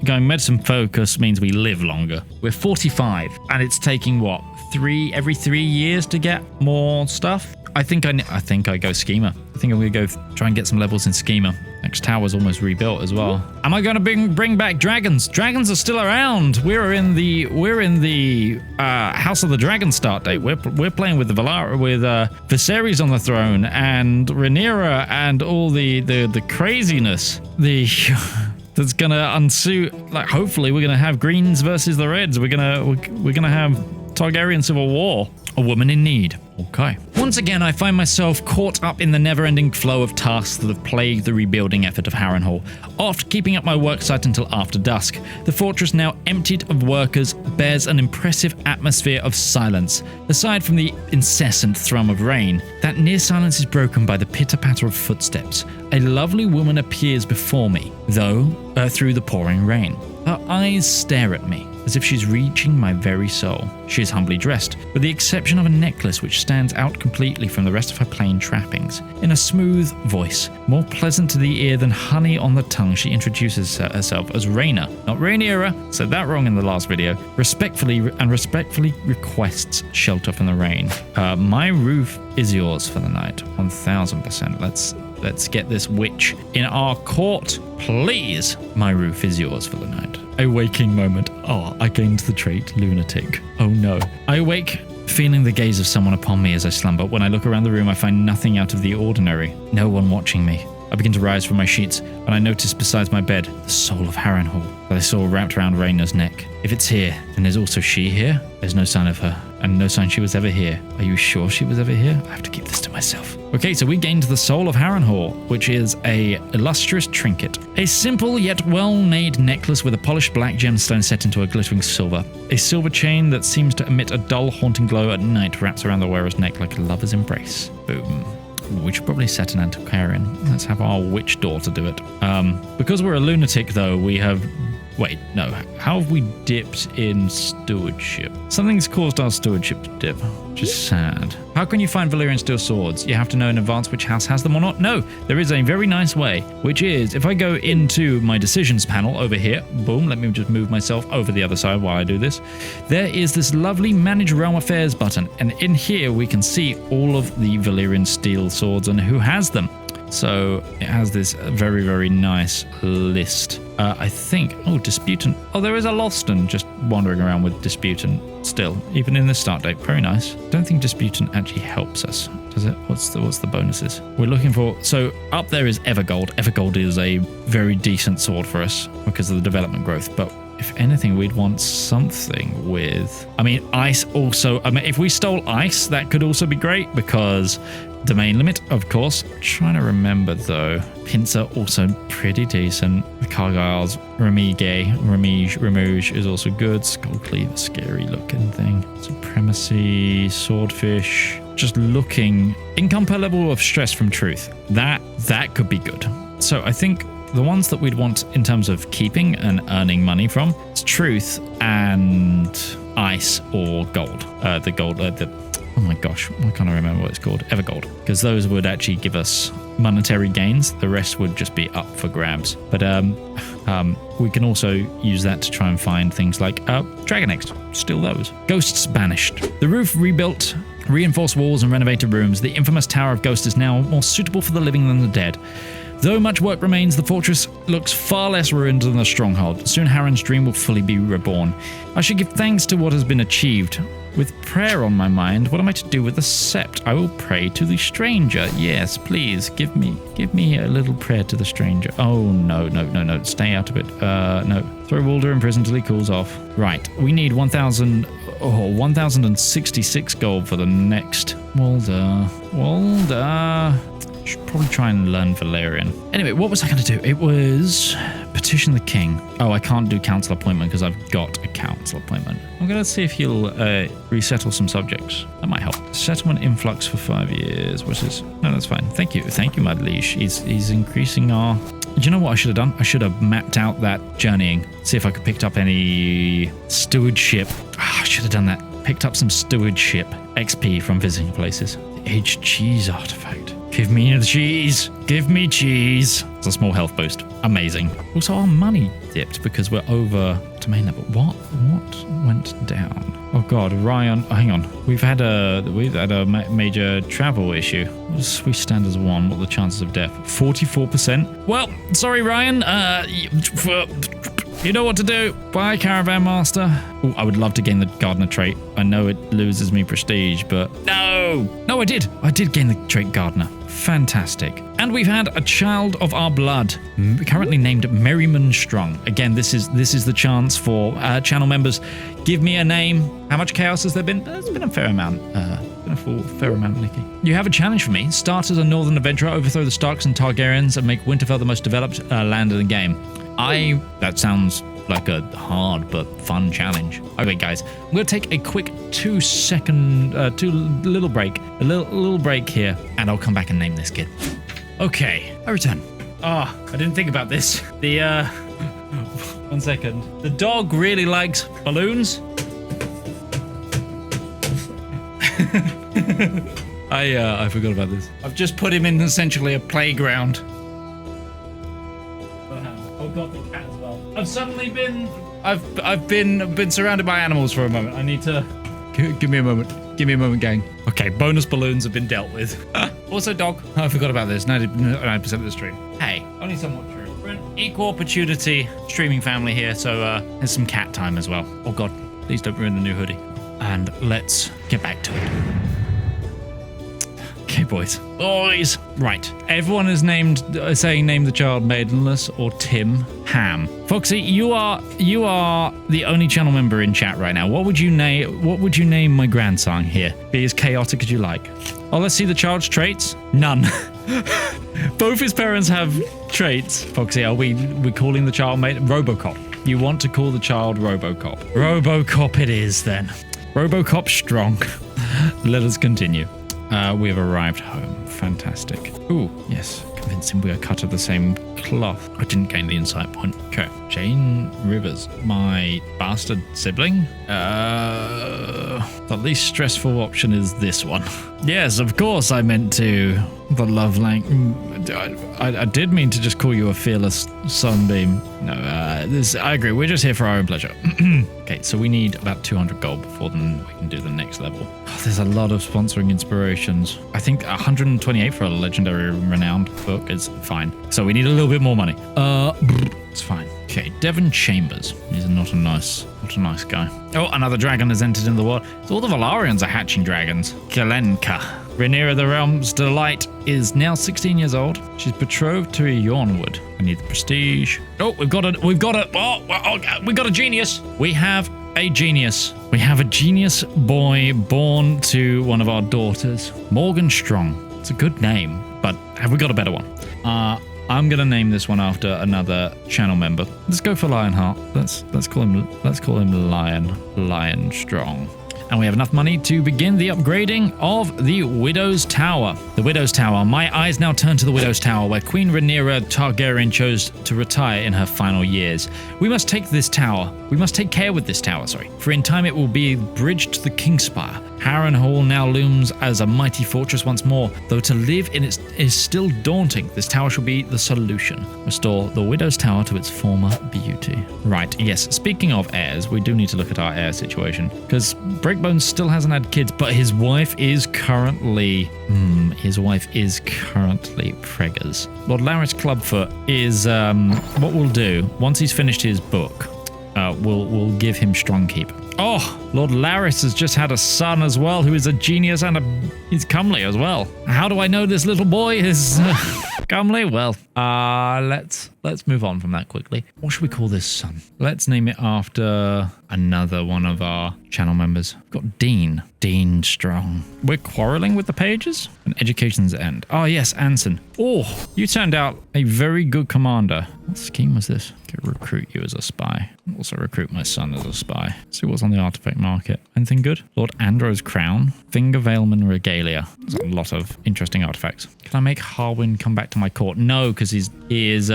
going medicine focus means we live longer. We're 45, and it's taking what, every 3 years to get more stuff? I think I go Schema. I think I'm gonna go try and get some levels in Schema. Next tower's almost rebuilt as well. Am I gonna bring back dragons? Dragons are still around. We're in the House of the Dragon start date. We're playing with Viserys on the throne and Rhaenyra and all the craziness. That's gonna ensue. Like, hopefully we're gonna have greens versus the reds. We're gonna have Targaryen civil war. A woman in need. Okay. Once again, I find myself caught up in the never-ending flow of tasks that have plagued the rebuilding effort of Harrenhal. After keeping up my worksite until after dusk, the fortress, now emptied of workers, bears an impressive atmosphere of silence. Aside from the incessant thrum of rain, that near silence is broken by the pitter-patter of footsteps. A lovely woman appears before me, though through the pouring rain. Her eyes stare at me, as if she's reaching my very soul. She is humbly dressed, with the exception of a necklace which stands out completely from the rest of her plain trappings. In a smooth voice, more pleasant to the ear than honey on the tongue, she introduces herself as Rhaena, not Rhaenyra, said that wrong in the last video, respectfully requests shelter from the rain. My roof is yours for the night, 1000%. Let's get this witch in our court, please. My roof is yours for the night. A waking moment. Oh, I gained the trait Lunatic. Oh no. I awake, feeling the gaze of someone upon me as I slumber. When I look around the room, I find nothing out of the ordinary. No one watching me. I begin to rise from my sheets, and I notice beside my bed the soul of Harrenhal that I saw wrapped around Rhaena's neck. If it's here, then is also she here? There's no sign of her, and no sign she was ever here. Are you sure she was ever here? I have to keep this to myself. Okay, so we gained the soul of Harrenhal, which is a illustrious trinket. A simple yet well-made necklace with a polished black gemstone set into a glittering silver. A silver chain that seems to emit a dull, haunting glow at night wraps around the wearer's neck like a lover's embrace. Boom. We should probably set an Targaryen. Let's have our witch daughter do it. Because we're a lunatic, though, we have... Wait, no. How have we dipped in stewardship? Something's caused our stewardship to dip, which is sad. How can you find Valyrian steel swords? You have to know in advance which house has them or not? No, there is a very nice way, which is if I go into my decisions panel over here, boom, let me just move myself over the other side while I do this. There is this lovely Manage Realm Affairs button, and in here we can see all of the Valyrian steel swords and who has them. So it has this very, very nice list. I think, Disputant. Oh, there is a Loston just wandering around with Disputant still, even in the start date. Very nice. Don't think Disputant actually helps us, does it? What's the bonuses? We're looking for, so up there is Evergold. Evergold is a very decent sword for us because of the development growth, but if anything, we'd want something with, ice also. If we stole ice, that could also be great because domain limit, of course. Trying to remember though. Pincer also pretty decent. The Cargyle's Remige is also good. Skullcleave, scary looking thing. Supremacy, Swordfish. Just looking. Income per level of stress from Truth. That could be good. So I think the ones that we'd want in terms of keeping and earning money from is Truth and Ice or Gold. Oh my gosh, I can't remember what it's called. Evergold. Because those would actually give us monetary gains. The rest would just be up for grabs. But we can also use that to try and find things like Dragon Eggs. Still those. Ghosts banished. The roof rebuilt, reinforced walls and renovated rooms. The infamous Tower of Ghost is now more suitable for the living than the dead. Though much work remains, the fortress looks far less ruined than the stronghold. Soon Harren's dream will fully be reborn. I should give thanks to what has been achieved. With prayer on my mind, what am I to do with the sept? I will pray to the stranger. Yes, please, give me a little prayer to the stranger. Oh, no. Stay out of it. No. Throw Walder in prison till he cools off. Right, we need 1,066 gold for the next. Walder. Should probably try and learn Valyrian. Anyway, what was I going to do? It was petition the king. Oh, I can't do council appointment because I've got a council appointment. I'm going to see if he'll resettle some subjects. That might help. Settlement influx for 5 years. What's his? No, that's fine. Thank you, my liege. He's increasing our... Do you know what I should have done? I should have mapped out that journeying. See if I could pick up any stewardship. I should have done that. Picked up some stewardship XP from visiting places. The aged cheese artifact. Give me the cheese. Give me cheese. It's a small health boost. Amazing. Also, our money dipped because we're over domain level. What went down? Oh God, Ryan. Oh, hang on. We've had a major travel issue. We stand as one. What are the chances of death? 44%. Well, sorry, Ryan. You know what to do. Bye, Caravan Master. Ooh, I would love to gain the Gardener trait. I know it loses me prestige, but no, I did. I did gain the trait Gardener. Fantastic. And we've had a child of our blood, currently named Merriman Strong. Again, this is the chance for channel members. Give me a name. How much chaos has there been? There's been a fair amount. a fair amount of Nicky. You have a challenge for me. Start as a northern adventurer, overthrow the Starks and Targaryens, and make Winterfell the most developed land in the game. That sounds like a hard but fun challenge. Okay, guys, I'm going to take a quick 2-second, little break here, and I'll come back and name this kid. Okay, I return. I didn't think about this. 1 second. The dog really likes balloons. I forgot about this. I've just put him in essentially a playground. Oh god, the cat as well. I've suddenly been surrounded by animals for a moment. I need to give me a moment. Give me a moment, gang. Okay, bonus balloons have been dealt with. Also, dog. I forgot about this. 99% of the stream. Hey, only somewhat true. We're an equal opportunity streaming family here, so there's some cat time as well. Oh god, please don't ruin the new hoodie. And let's get back to it. Okay, boys. Right. Everyone is saying name the child Maidenless or Tim Ham. Foxy, you are the only channel member in chat right now. What would you name my grandson here? Be as chaotic as you like. Oh, let's see the child's traits. None. Both his parents have traits. Foxy, are we calling the child Robocop? You want to call the child Robocop? Robocop it is then. Robocop strong. Let us continue. We have arrived home. Fantastic. Ooh, yes. Convincing we are cut of the same cloth. I didn't gain the insight point. Okay. Jane Rivers, my bastard sibling? The least stressful option is this one. Yes, of course I meant to. The love language. I did mean to just call you a fearless sunbeam. No, I agree. We're just here for our own pleasure. Okay, so we need about 200 gold before then we can do the next level. Oh, there's a lot of sponsoring inspirations. I think 128 for a legendary renowned book is fine. So we need a little bit more money. It's fine. Okay, Devon Chambers. He's not a nice guy. Oh, another dragon has entered into the world. So all the Valyrians are hatching dragons. Kalenka. Rhaenyra the Realm's Delight is now 16 years old. She's betrothed to a Yornwood. I need the prestige. Oh, we got a genius. We have a genius. We have a genius boy born to one of our daughters. Morgan Strong. It's a good name, but have we got a better one? I'm gonna name this one after another channel member. Let's go for Lionheart. Let's call him Lion Strong. And we have enough money to begin the upgrading of the Widow's Tower. The Widow's Tower. My eyes now turn to the Widow's Tower, where Queen Rhaenyra Targaryen chose to retire in her final years. We must take this tower. We must take care with this tower, for in time it will be bridged to the Kingspire. Harrenhal now looms as a mighty fortress once more, though to live in it is still daunting. This tower shall be the solution. Restore the Widow's Tower to its former beauty. Right, yes, speaking of heirs, we do need to look at our heir situation, because Breakbones still hasn't had kids, but his wife is currently preggers. Lord Larys Clubfoot is, what we'll do, once he's finished his book, we'll give him Strong Keep. Oh, Lord Larys has just had a son as well, who is a genius and he's comely as well. How do I know this little boy is comely? Well, let's move on from that quickly. What should we call this son? Let's name it after another one of our channel members. We've got Dean. Dean Strong. We're quarreling with the pages? An education's end. Oh, yes, Anson. Oh, you turned out a very good commander. What scheme was this? Could recruit you as a spy. Also recruit my son as a spy. See what's on the artifact market. Anything good? Lord Andro's Crown. Finger Veilman Regalia. There's a lot of interesting artifacts. Can I make Harwin come back to my court? No, because he is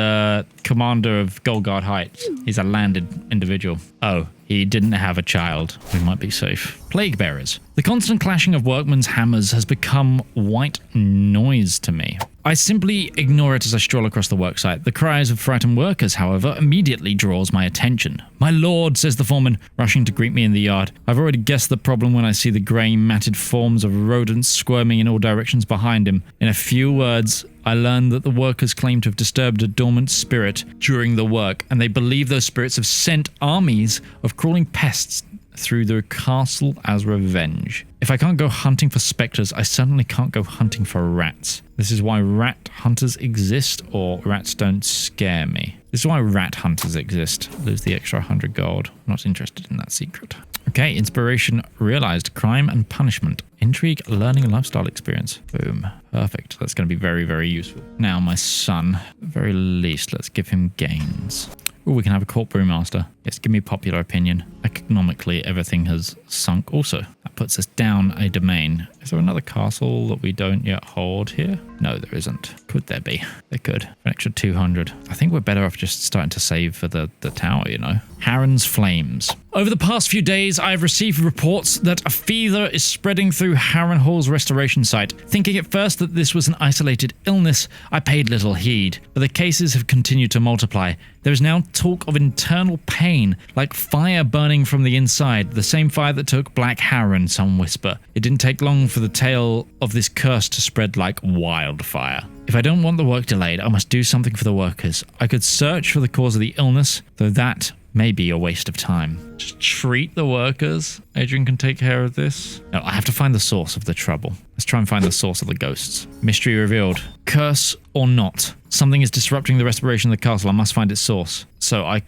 commander of Golgard Heights. He's a landed individual. Oh, he didn't have a child. We might be safe. Plague Bearers. The constant clashing of workmen's hammers has become white noise to me. I simply ignore it as I stroll across the worksite. The cries of frightened workers, however, immediately draws my attention. My lord, says the foreman, rushing to greet me in the yard. I've already guessed the problem when I see the grey, matted forms of rodents squirming in all directions behind him. In a few words, I learned that the workers claim to have disturbed a dormant spirit during the work, and they believe those spirits have sent armies of crawling pests through the castle as revenge. If I can't go hunting for spectres, I certainly can't go hunting for rats. This is why rat hunters exist, or rats don't scare me. This is why rat hunters exist. Lose the extra 100 gold. Not interested in that secret. Okay, inspiration realized. Crime and punishment. Intrigue, learning, lifestyle experience. Boom. Perfect. That's going to be very, very useful. Now, my son, at the very least, let's give him gains. Oh, we can have a court brewmaster. Yes, give me popular opinion. Economically, everything has sunk. Also, that puts us down a domain. Is there another castle that we don't yet hold here? No, there isn't. Could there be? There could. For an extra 200. I think we're better off just starting to save for the tower, you know. Harren's Flames. Over the past few days, I have received reports that a fever is spreading through Harrenhal's restoration site. Thinking at first that this was an isolated illness, I paid little heed, but the cases have continued to multiply. There is now talk of internal pain, like fire burning from the inside, the same fire that took Black Harren, some whisper. It didn't take long for the tale of this curse to spread like wildfire. If I don't want the work delayed, I must do something for the workers. I could search for the cause of the illness, though that may be a waste of time. Just treat the workers. Adrian can take care of this. No, I have to find the source of the trouble. Let's try and find the source of the ghosts. Mystery revealed. Curse or not. Something is disrupting the restoration of the castle. I must find its source. So I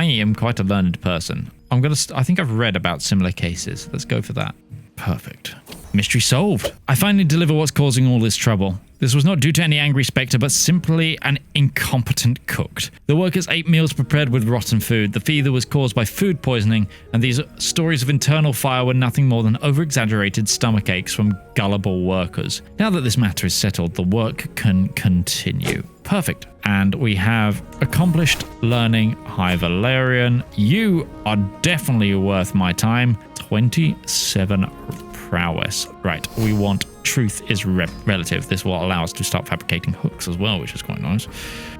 am quite a learned person. I think I've read about similar cases. Let's go for that. Perfect. Mystery solved. I finally deliver what's causing all this trouble. This was not due to any angry spectre, but simply an incompetent cook. The workers ate meals prepared with rotten food. The fever was caused by food poisoning, and these stories of internal fire were nothing more than over-exaggerated stomach aches from gullible workers. Now that this matter is settled, the work can continue. Perfect. And we have accomplished learning High Valyrian. You are definitely worth my time. 27 prowess. Right, we want truth is relative. This will allow us to start fabricating hooks as well, which is quite nice.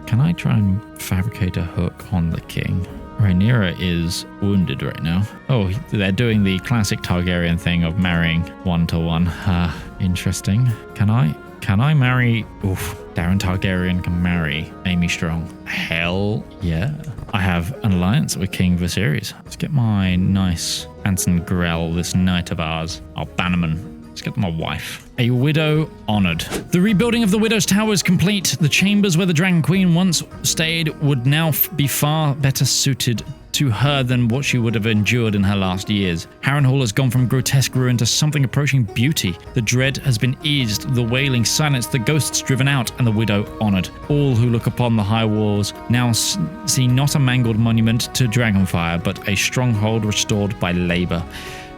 Can I try and fabricate a hook on the king? Rhaenyra is wounded right now. Oh, they're doing the classic Targaryen thing of marrying one-to-one. Interesting. Can I marry... Oof. Darren Targaryen can marry Amy Strong. Hell yeah. I have an alliance with King Viserys. Let's get my nice Anson Grell, this knight of ours, our bannerman. Let's get them a wife. A widow honored. The rebuilding of the Widow's Tower is complete. The chambers where the Dragon Queen once stayed would now be far better suited to her than what she would have endured in her last years. Harrenhal has gone from grotesque ruin to something approaching beauty. The dread has been eased, the wailing silenced, the ghosts driven out, and the widow honored. All who look upon the high walls now see not a mangled monument to Dragonfire, but a stronghold restored by labor.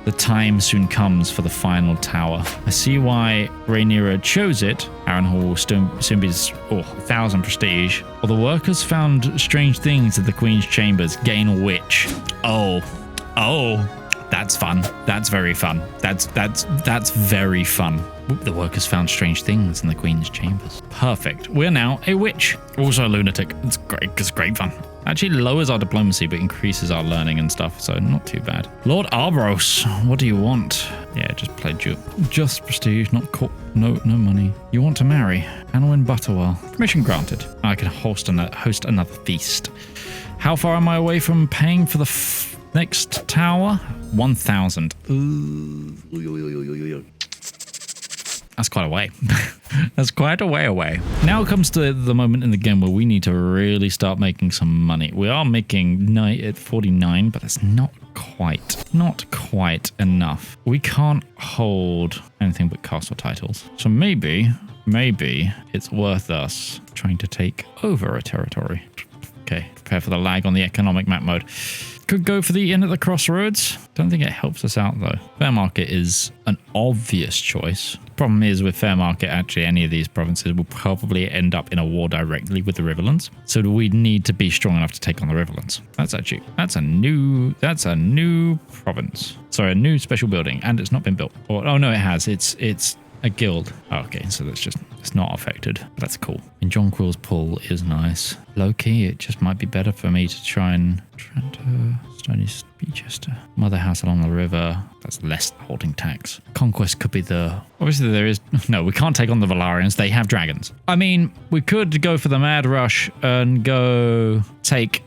The time soon comes for the final tower. I see why Rhaenyra chose it. Harrenhal will soon be 1,000 prestige. Well, the workers found strange things at the Queen's chambers. Gain a witch. Oh, that's fun. That's very fun. That's very fun. The workers found strange things in the Queen's chambers. Perfect. We're now a witch. Also a lunatic. It's great. It's great fun. Actually lowers our diplomacy, but increases our learning and stuff, so not too bad. Lord Arbros, what do you want? Yeah, just pledge you. Just prestige, not no money. You want to marry? Anwin Butterwell. Permission granted. I can host another feast. How far am I away from paying for the next tower? 1,000. That's quite a way. That's quite a way away. Now comes to the moment in the game where we need to really start making some money. We are making knight at 49, but that's not quite enough. We can't hold anything but castle titles. So maybe it's worth us trying to take over a territory. Okay, prepare for the lag on the economic map mode. Could go for the inn at the crossroads. Don't think it helps us out though. Fair market is an obvious choice. Problem is with fair market, actually any of these provinces will probably end up in a war directly with the Riverlands. So we'd need to be strong enough to take on the Riverlands. That's a new province. Sorry, a new special building, and it's not been built. Oh no, it has. It's a guild. Oh, okay, so it's not affected. That's cool. And John Quill's pull is nice. Low key, it just might be better for me to try and Trento, Stony Beechester, Mother House along the river. That's less holding tax. Conquest could be obviously there is, no, we can't take on the Valyrians. They have dragons. I mean, we could go for the Mad Rush and go take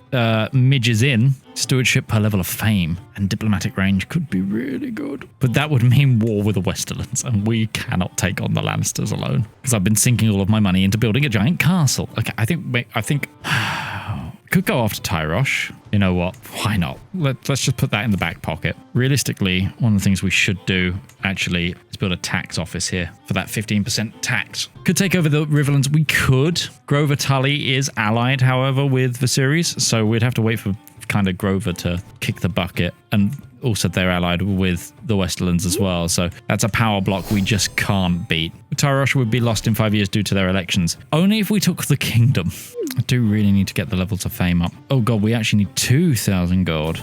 Midge's Inn. Stewardship per level of fame and diplomatic range could be really good. But that would mean war with the Westerlands, and we cannot take on the Lannisters alone. Because I've been sinking all of my money into building a giant castle. Okay, I think could go after Tyrosh. You know what? Why not? Let's just put that in the back pocket. Realistically, one of the things we should do, actually, is build a tax office here for that 15% tax. Could take over the Riverlands. We could. Grover Tully is allied, however, with Viserys, so we'd have to wait for kind of Grover to kick the bucket, and also they're allied with the Westerlands as well, so that's a power block we just can't beat. Tyrosh would be lost in 5 years due to their elections. Only if we took the kingdom. I do really need to get the levels of fame up. Oh god, we actually need 2,000 gold.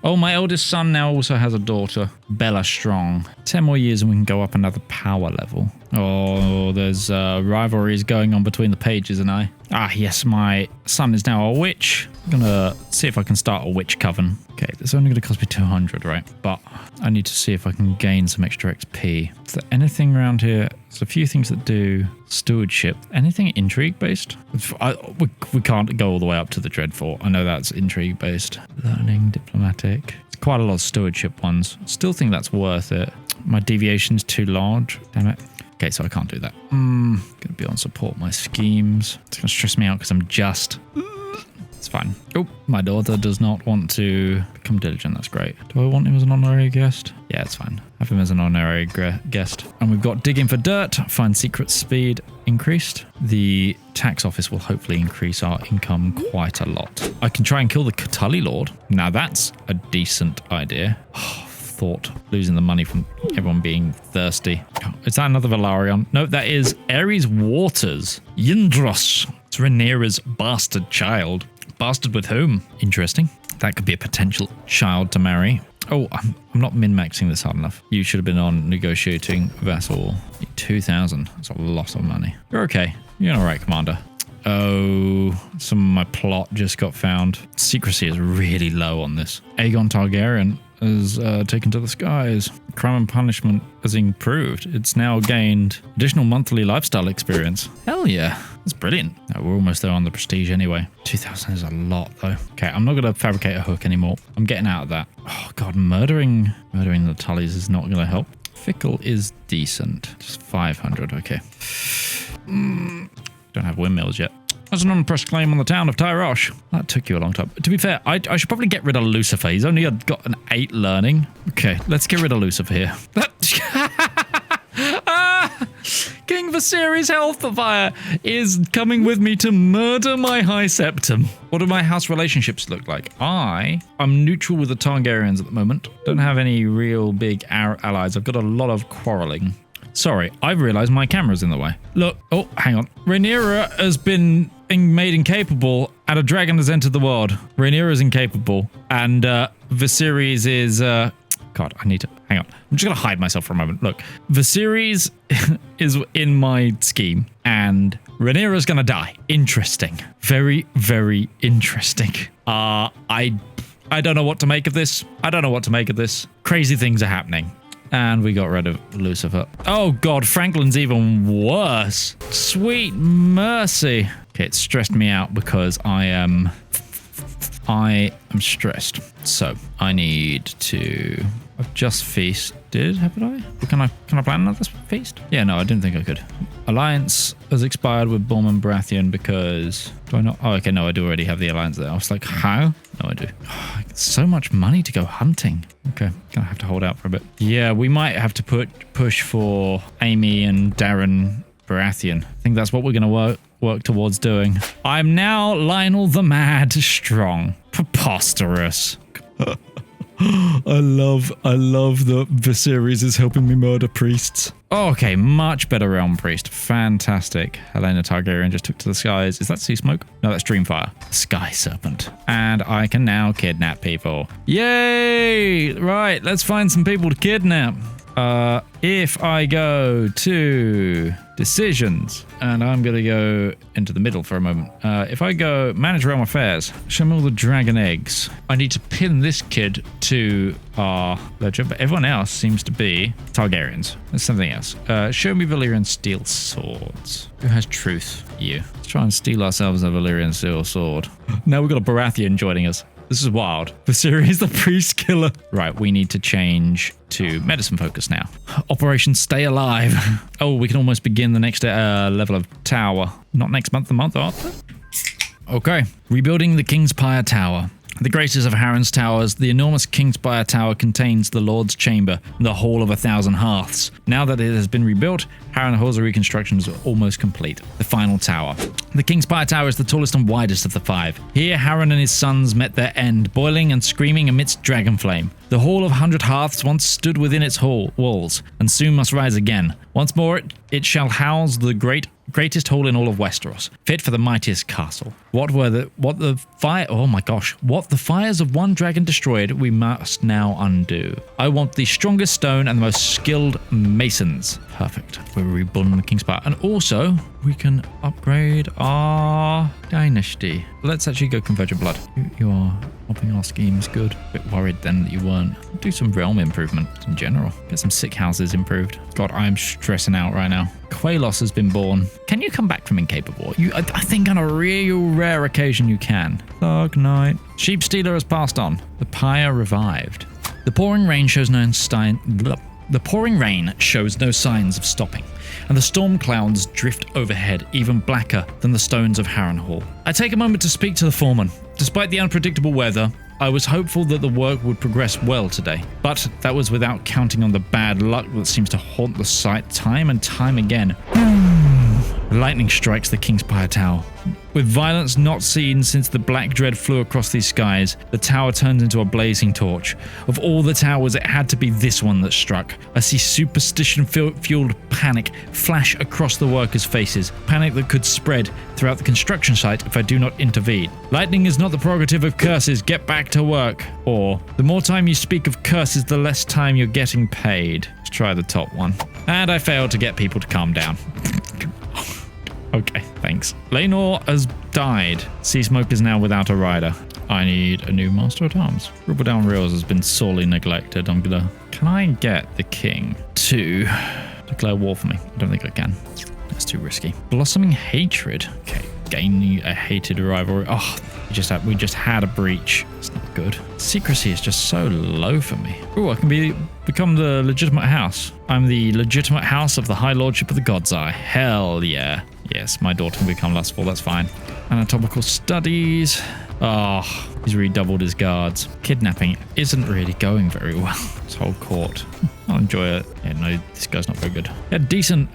Oh, my eldest son now also has a daughter, Bella Strong. 10 more years and we can go up another power level. Oh, there's rivalries going on between the pages and I. Ah, yes, my son is now a witch. I'm gonna see if I can start a witch coven. Okay, this is only gonna cost me 200, right? But I need to see if I can gain some extra XP. Is there anything around here? There's a few things that do stewardship. Anything intrigue based? We can't go all the way up to the Dreadfort. I know that's intrigue based. Learning, diplomatic. It's quite a lot of stewardship ones. Still think that's worth it. My deviation's too large. Damn it. Okay, so I can't do that. Gonna be on support my schemes. It's gonna stress me out because I'm just... It's fine. Oh, my daughter does not want to become diligent. That's great. Do I want him as an honorary guest? Yeah, it's fine. Have him as an honorary guest. And we've got digging for dirt, find secret speed increased. The tax office will hopefully increase our income quite a lot. I can try and kill the Tully Lord. Now that's a decent idea. Thought losing the money from everyone being thirsty. Is that another Valyrian? No, that is Ares Waters. Yndros. It's Rhaenyra's bastard child. Bastard with whom? Interesting. That could be a potential child to marry. Oh, I'm not min-maxing this hard enough. You should have been on negotiating vassal. 2,000. That's a lot of money. You're okay. You're all right, Commander. Oh, some of my plot just got found. Secrecy is really low on this. Aegon Targaryen is taken to the skies. Crime and punishment has improved. It's now gained additional monthly lifestyle experience. Hell yeah. That's brilliant. No, we're almost there on the prestige anyway. 2,000 is a lot though. Okay, I'm not going to fabricate a hook anymore. I'm getting out of that. Oh god, murdering the Tullys is not going to help. Fickle is decent. Just 500, okay. Don't have windmills yet. That's an unpressed claim on the town of Tyrosh. That took you a long time. To be fair, I should probably get rid of Lucifer. He's only got an 8 learning. Okay, let's get rid of Lucifer here. King Viserys Hellfire is coming with me to murder my High Septum. What do my house relationships look like? I'm neutral with the Targaryens at the moment. Don't have any real big allies. I've got a lot of quarreling. Sorry, I've realized my camera's in the way. Look, oh, hang on. Rhaenyra has been made incapable and a dragon has entered the world. Rhaenyra is incapable and Viserys is... God, I need to... Hang on. I'm just going to hide myself for a moment. Look, Viserys is in my scheme and Rhaenyra's going to die. Interesting. Very, very interesting. I don't know what to make of this. Crazy things are happening. And we got rid of Lucifer. Oh god, Franklin's even worse. Sweet mercy. Okay, it stressed me out because I am stressed. So I need to... I've just feasted, haven't I? Or can I plan another feast? Yeah, no, I didn't think I could. Alliance has expired with Borman Baratheon because... Do I not? Oh, okay, no, I do already have the alliance there. I was like, how? No, I do. Oh, so much money to go hunting. Okay, gonna have to hold out for a bit. Yeah, we might have to push for Amy and Darren Baratheon. I think that's what we're gonna work towards doing. I'm now Lyonel the Mad Strong. Preposterous. I love that Viserys is helping me murder priests. Oh, okay, much better realm priest. Fantastic. Helena Targaryen just took to the skies. Is that sea smoke? No, that's Dreamfire. Sky Serpent. And I can now kidnap people. Yay! Right, let's find some people to kidnap. If I go to decisions, and I'm going to go into the middle for a moment. If I go manage realm affairs, show me all the dragon eggs. I need to pin this kid to our ledger, but everyone else seems to be Targaryens. There's something else. Show me Valyrian steel swords. Who has truth? You. Let's try and steal ourselves a Valyrian steel sword. Now we've got a Baratheon joining us. This is wild. Viserys, the priest killer. Right, we need to change to medicine focus now. Operation Stay Alive. Oh, we can almost begin the next level of tower. Not next month, the month after. Okay, rebuilding the King's Pyre Tower. The greatest of Harren's towers, the enormous King's Pyre Tower contains the Lord's Chamber and the Hall of 1,000 Hearths. Now that it has been rebuilt, Harrenhal's reconstruction is almost complete. The final tower. The King's Pyre Tower is the tallest and widest of the 5. Here, Harren and his sons met their end, boiling and screaming amidst dragon flame. The Hall of 100 Hearths once stood within its walls, and soon must rise again. Once more, it shall house the greatest hall in all of Westeros, fit for the mightiest castle. What the fires of one dragon destroyed, we must now undo. I want the strongest stone and the most skilled masons. Perfect. We're rebuilding the King's Pyre. And also, we can upgrade our dynasty. Let's actually go converge of blood. You are helping our schemes. Good. A bit worried then that you weren't. Do some realm improvement in general. Get some sick houses improved. God, I'm stressing out right now. Qualos has been born. Can you come back from incapable? I think on a real rare occasion you can. Thug Knight. Sheep Stealer has passed on. The Pyre revived. The pouring rain shows no signs of stopping, and the storm clouds drift overhead, even blacker than the stones of Harrenhal. I take a moment to speak to the foreman. Despite the unpredictable weather, I was hopeful that the work would progress well today, but that was without counting on the bad luck that seems to haunt the site time and time again. Lightning strikes the King's Pyre Tower. With violence not seen since the black dread flew across these skies, the tower turns into a blazing torch. Of all the towers, it had to be this one that struck. I see superstition-fueled panic flash across the workers' faces. Panic that could spread throughout the construction site if I do not intervene. Lightning is not the prerogative of curses. Get back to work. Or, the more time you speak of curses, the less time you're getting paid. Let's try the top one. And I failed to get people to calm down. Okay, thanks. Lyonel has died. Sea Smoke is now without a rider. I need a new Master at Arms. Riverdown Reels has been sorely neglected. Can I get the king to declare war for me? I don't think I can. That's too risky. Blossoming Hatred. Okay, gain a hated rivalry. Oh, we just had a breach. It's not good. Secrecy is just so low for me. Oh, I can become the legitimate house. I'm the legitimate house of the High Lordship of the God's Eye. Hell yeah. Yes, my daughter can become lustful, that's fine. Anatomical studies. Oh, he's redoubled his guards. Kidnapping isn't really going very well. This whole court. I'll enjoy it. Yeah, no, this guy's not very good. He had decent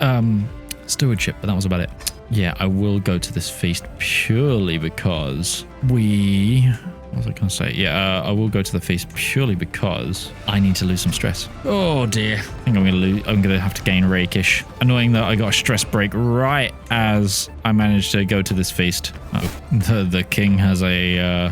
stewardship, but that was about it. Yeah, I will go to this feast purely because what was I going to say? Yeah, I will go to the feast purely because I need to lose some stress. Oh dear. I think I'm going to have to gain rakish. Annoying that I got a stress break right as I managed to go to this feast. Oh, the king has a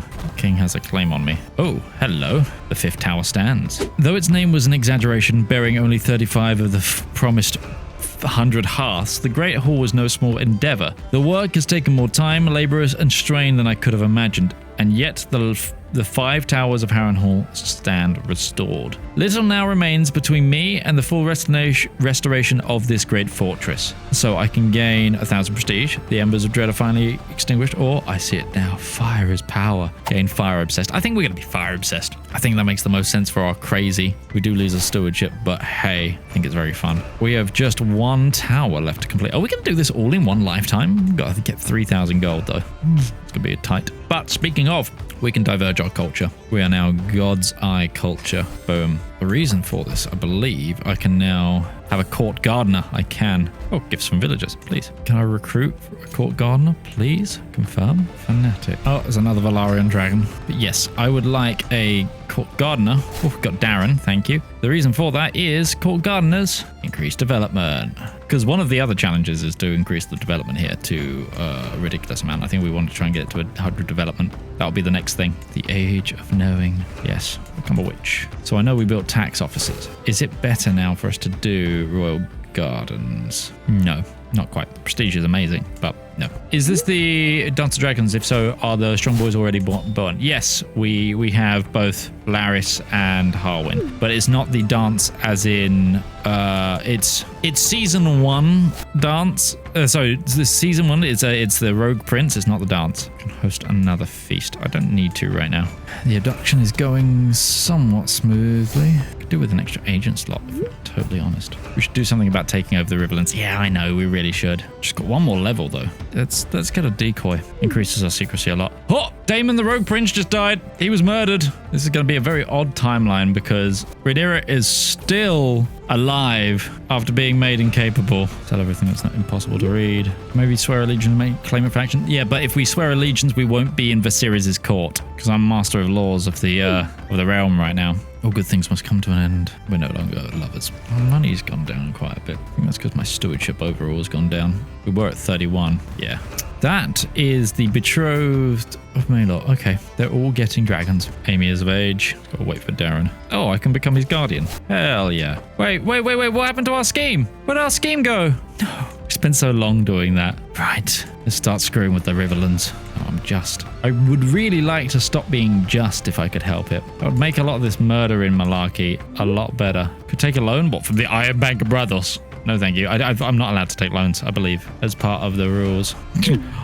claim on me. Oh, hello. The 5th tower stands. Though its name was an exaggeration, bearing only 35 of the promised 100 hearths, the Great Hall was no small endeavor. The work has taken more time, labor, and strain than I could have imagined, and yet the 5 towers of Harrenhal stand restored. Little now remains between me and the full restoration of this great fortress. So I can gain 1,000 prestige, the embers of dread are finally extinguished, or I see it now, fire is power. Gain fire obsessed. I think we're going to be fire obsessed. I think that makes the most sense for our crazy. We do lose a stewardship, but hey, I think it's very fun. We have just 1 tower left to complete. Are we going to do this all in one lifetime? We've got to get 3,000 gold though. It's going to be tight. But speaking of, we can diverge our culture. We are now God's Eye culture. Boom. The reason for this, I believe, I can now have a court gardener. I can. Oh, gifts from villagers, please. Can I recruit a court gardener, please? Confirm. Fanatic. Oh, there's another Valyrian dragon. But yes, I would like a court gardener. Oh, we've got Darren, thank you. The reason for that is court gardeners increase development. Because one of the other challenges is to increase the development here to a ridiculous amount. I think we want to try and get it to 100 development. That'll be the next thing. The Age of Knowing. Yes, become a witch. So I know we built tax officers. Is it better now for us to do royal gardens? No. Not quite. The prestige is amazing, but no. Is this the Dance of Dragons? If so, are the strong boys already born? Yes, we have both Larys and Harwin, but it's not the dance as in it's season 1 dance. So the season 1 it's the Rogue Prince. It's not the dance. I can host another feast. I don't need to right now. The abduction is going somewhat smoothly. Could do with an extra agent slot, if we're totally honest. We should do something about taking over the Riverlands. Yeah, I know, we really should. Just got one more level though. Let's get a decoy. Increases our secrecy a lot. Oh, Daemon the Rogue Prince just died. He was murdered. This is going to be a very odd timeline because Rhaenyra is still alive after being made incapable. Tell everything that's not impossible to read. Maybe swear allegiance and claim a faction. Yeah, but if we swear allegiance, we won't be in Viserys' court because I'm master of laws of the realm right now. All good things must come to an end. We're no longer lovers. My money's gone down quite a bit. I think that's because my stewardship overall has gone down. We were at 31. Yeah. That is the betrothed of Maelor. Okay, they're all getting dragons. Amy is of age. Gotta wait for Darren. Oh, I can become his guardian. Hell yeah. Wait. What happened to our scheme? Where'd our scheme go? No. We spent so long doing that. Right. Let's start screwing with the Riverlands. Oh, I'm just. I would really like to stop being just if I could help it. That would make a lot of this murder in malarkey a lot better. Could take a loan, what, from the Iron Bank Brothers? No, thank you. I'm not allowed to take loans, I believe, as part of the rules.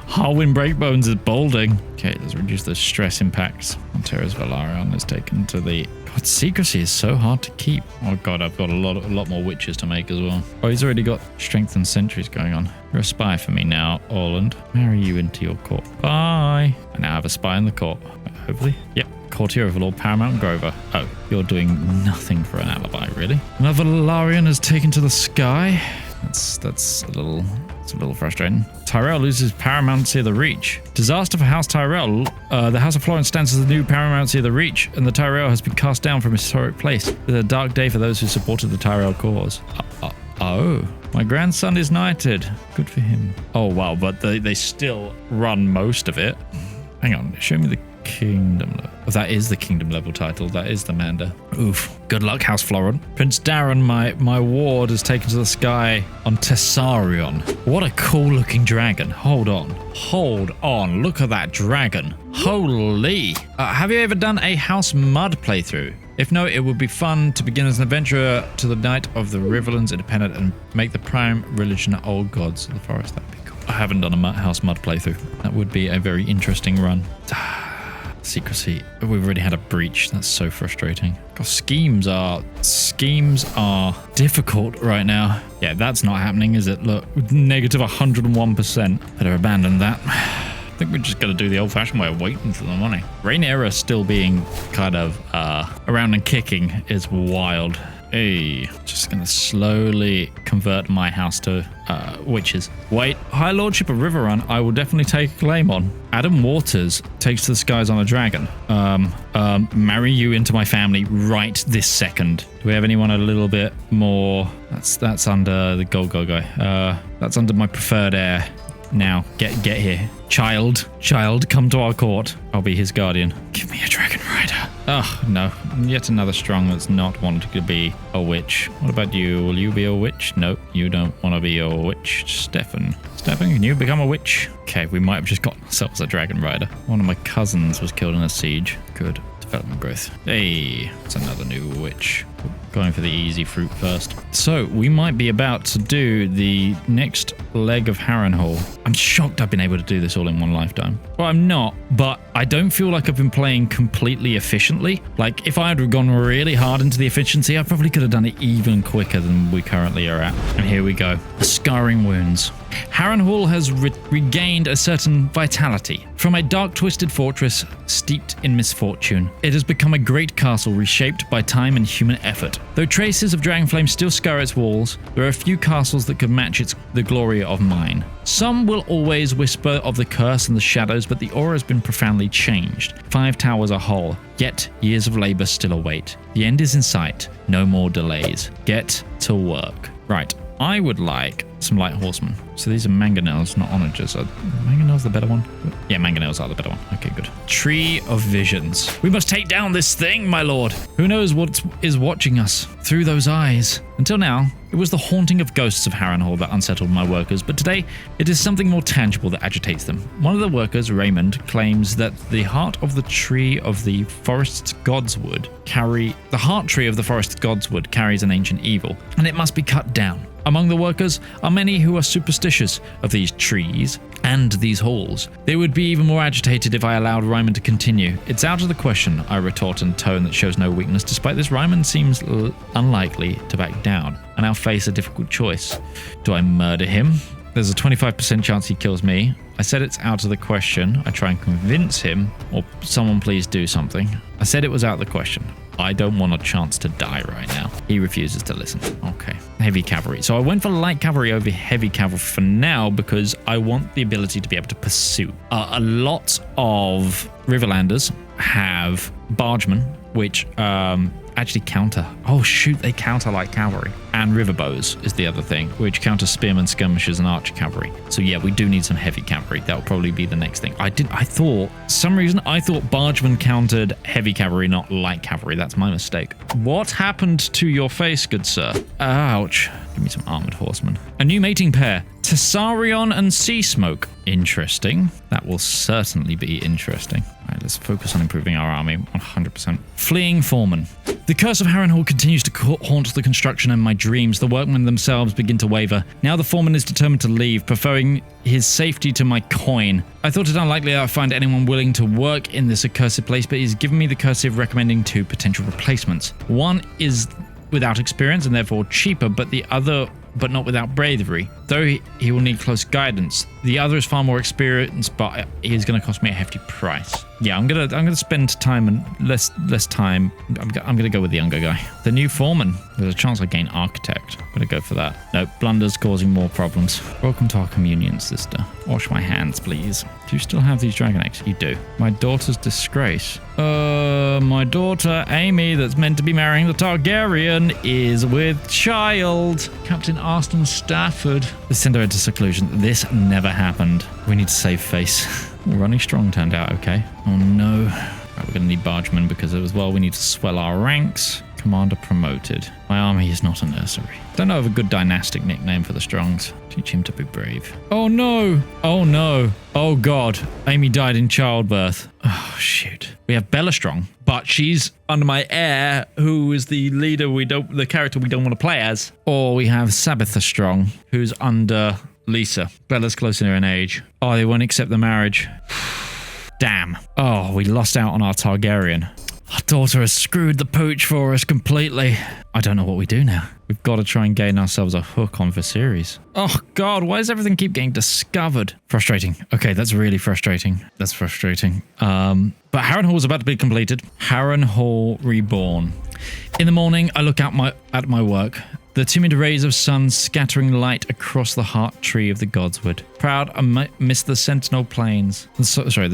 Harwin Breakbones is bolding. Okay, let's reduce the stress impacts. Ontaro's Valyrian is taken to the... God, secrecy is so hard to keep. Oh god, I've got a lot more witches to make as well. Oh, he's already got strength and sentries going on. You're a spy for me now, Orland. Marry you into your court. Bye. I now have a spy in the court. Hopefully. Yep. Courtier of Lord Paramount Grover. Oh, you're doing nothing for an alibi, really? Another Valyrian is taken to the sky. That's a little frustrating. Tyrell loses paramountcy of the Reach. Disaster for House Tyrell. The House of Florence stands as the new paramountcy of the Reach, and the Tyrell has been cast down from historic place. It's a dark day for those who supported the Tyrell cause. Oh, my grandson is knighted. Good for him. Oh wow, but they still run most of it. Hang on, show me the kingdom level. Oh, that is the kingdom level title. That is the Manda. Oof. Good luck, House Florin. Prince Darren, my ward, is taken to the sky on Tessarion. What a cool looking dragon. Hold on. Look at that dragon. Holy. Have you ever done a House Mud playthrough? If no, it would be fun to begin as an adventurer to the Knight of the Riverlands Independent and make the prime religion old gods of the forest. That'd be cool. I haven't done a House Mud playthrough. That would be a very interesting run. Secrecy. We've already had a breach. That's so frustrating. God, schemes are difficult right now. Yeah, that's not happening, is it? Look, negative 101%. Better abandon that. I think we're just going to do the old-fashioned way of waiting for the money. Rhaenyra still being kind of around and kicking is wild. Hey, just going to slowly convert my house to witches. Wait, High Lordship of Riverrun, I will definitely take a claim on. Adam Waters takes to the skies on a dragon. Marry you into my family right this second. Do we have anyone a little bit more? That's under the gold guy. That's under my preferred heir. Now, get here. Child, come to our court. I'll be his guardian. Give me a dragon rider. Oh, no. Yet another strong that's not wanted to be a witch. What about you? Will you be a witch? Nope, you don't want to be a witch. Stefan, can you become a witch? Okay, we might have just got ourselves a dragon rider. One of my cousins was killed in a siege. Good. Development growth. Hey, it's another new witch. Going for the easy fruit first. So we might be about to do the next leg of Harrenhal. I'm shocked I've been able to do this all in one lifetime. Well, I'm not, but I don't feel like I've been playing completely efficiently. Like, if I had gone really hard into the efficiency, I probably could have done it even quicker than we currently are at. And here we go. The Scarring Wounds. Harrenhal has regained a certain vitality. From a dark, twisted fortress steeped in misfortune, it has become a great castle reshaped by time and human effort. Though traces of Dragonflame still scar its walls, there are a few castles that could match the glory of mine. Some will always whisper of the curse and the shadows, but the aura has been profoundly changed. 5 towers are whole, yet years of labor still await. The end is in sight, no more delays. Get to work. Right. I would like some light horsemen. So these are mangonels, not onagers. Are mangonels the better one? Yeah, mangonels are the better one. Okay, good. Tree of Visions. We must take down this thing, my lord. Who knows what is watching us through those eyes? Until now, it was the haunting of ghosts of Harrenhal that unsettled my workers, but today it is something more tangible that agitates them. One of the workers, Raymond, claims that the heart of the tree of the forest's godswood carries an ancient evil, and it must be cut down. Among the workers are many who are superstitious of these trees and these halls. They would be even more agitated if I allowed Ryman to continue. It's out of the question, I retort in a tone that shows no weakness. Despite this, Ryman seems unlikely to back down. I now face a difficult choice. Do I murder him? There's a 25% chance he kills me. I said it's out of the question. I try and convince him, or someone please do something. I said it was out of the question. I don't want a chance to die right now. He refuses to listen. Okay. Heavy cavalry. So I went for light cavalry over heavy cavalry for now because I want the ability to be able to pursue. A lot of Riverlanders have bargemen, which actually counter. Oh shoot, they counter light cavalry. And river bows is the other thing, which counter spearmen, skirmishers, and archer cavalry. So yeah, we do need some heavy cavalry. That will probably be the next thing. I thought bargemen countered heavy cavalry, not light cavalry. That's my mistake. What happened to your face, good sir? Ouch. Give me some armored horsemen. A new mating pair. Tessarion and Sea Smoke. Interesting. That will certainly be interesting. All right, let's focus on improving our army 100%. Fleeing foreman. The curse of Harrenhal continues to haunt the construction and my dreams. The workmen themselves begin to waver. Now the foreman is determined to leave, preferring his safety to my coin. I thought it unlikely I'd find anyone willing to work in this accursed place, but he's given me the courtesy of recommending 2 potential replacements. One is without experience and therefore cheaper, but not without bravery, though he will need close guidance. The other is far more experienced, but he's going to cost me a hefty price. Yeah, I'm gonna spend time and less time. I'm gonna go with the younger guy. The new foreman. There's a chance I gain architect. I'm gonna go for that. Nope, blunders causing more problems. Welcome to our communion, sister. Wash my hands, please. Do you still have these dragon eggs? You do. My daughter's disgrace. My daughter Amy, that's meant to be marrying the Targaryen, is with child. Captain Arston Stafford. Let's send her into seclusion. This never happened. We need to save face. Running strong turned out okay. Oh no. Right, we're going to need bargemen because as well we need to swell our ranks. Commander promoted. My army is not a nursery. Don't know of a good dynastic nickname for the Strongs. Teach him to be brave. Oh no. Oh no. Oh god. Amy died in childbirth. Oh shoot. We have Bella Strong, but she's under my heir, who is the leader the character we don't want to play as. Or we have Sabitha Strong, who's under Lisa. Bella's closer in age. Oh, they won't accept the marriage. Damn. Oh, we lost out on our Targaryen. Our daughter has screwed the pooch for us completely. I don't know what we do now. We've got to try and gain ourselves a hook on Viserys. Oh god, why does everything keep getting discovered? Frustrating. Okay, that's really frustrating. That's frustrating. But Harrenhal is about to be completed. Harrenhal Reborn. In the morning, I look out at my work. The timid rays of sun scattering light across the heart tree of the godswood. Proud amidst the sentinel plains. The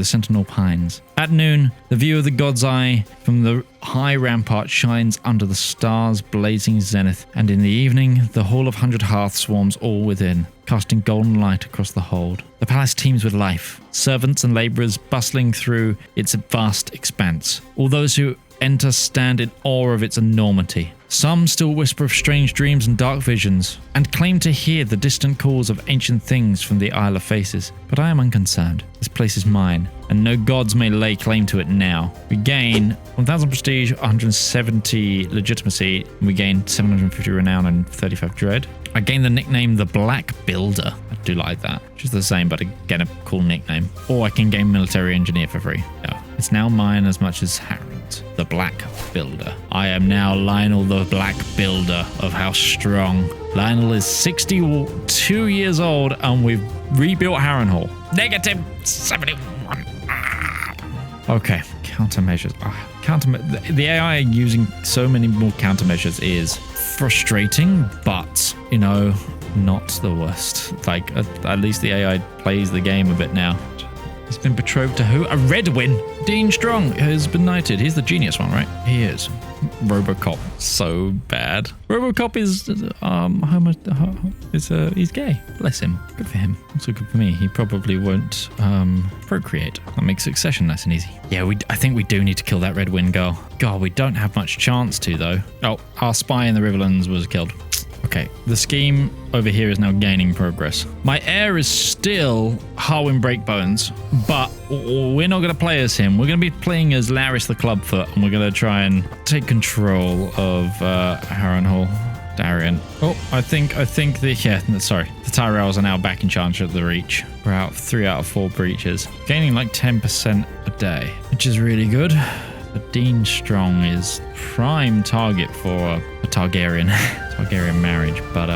sentinel pines. At noon, the view of the god's eye from the high rampart shines under the stars' blazing zenith, and in the evening, the hall of 100 hearths swarms all within, casting golden light across the hold. The palace teems with life, servants and labourers bustling through its vast expanse. All those who enter stand in awe of its enormity. Some still whisper of strange dreams and dark visions, and claim to hear the distant calls of ancient things from the Isle of Faces. But I am unconcerned. This place is mine, and no gods may lay claim to it now. We gain 1,000 prestige, 170 legitimacy, and we gain 750 renown and 35 dread. I gain the nickname the Black Builder. I do like that. Just the same, but again, a cool nickname. Or I can gain military engineer for free. No, it's now mine as much as Harry's. The Black Builder. I am now Lyonel the Black Builder of House Strong. Lyonel is 62 years old and we've rebuilt Harrenhal. Negative 71. Okay, countermeasures. The AI using so many more countermeasures is frustrating, but, you know, not the worst. Like, at least the AI plays the game a bit now. He's been betrothed to who? A Redwyn. Dean Strong has been knighted. He's the genius one, right? He is. Robocop, so bad. Robocop is he's gay. Bless him. Good for him. Also good for me. He probably won't procreate. That makes succession nice and easy. Yeah, I think we do need to kill that Redwyn girl. God, we don't have much chance to though. Oh, our spy in the Riverlands was killed. Okay, the scheme over here is now gaining progress. My heir is still Harwin Breakbones, but we're not going to play as him. We're going to be playing as Larys the Clubfoot, and we're going to try and take control of Harrenhal. Darien. Oh, I think the Tyrells are now back in charge of the Reach. We're out 3 out of 4 breaches, gaining like 10% a day, which is really good. But Dean Strong is prime target for a Targaryen marriage. But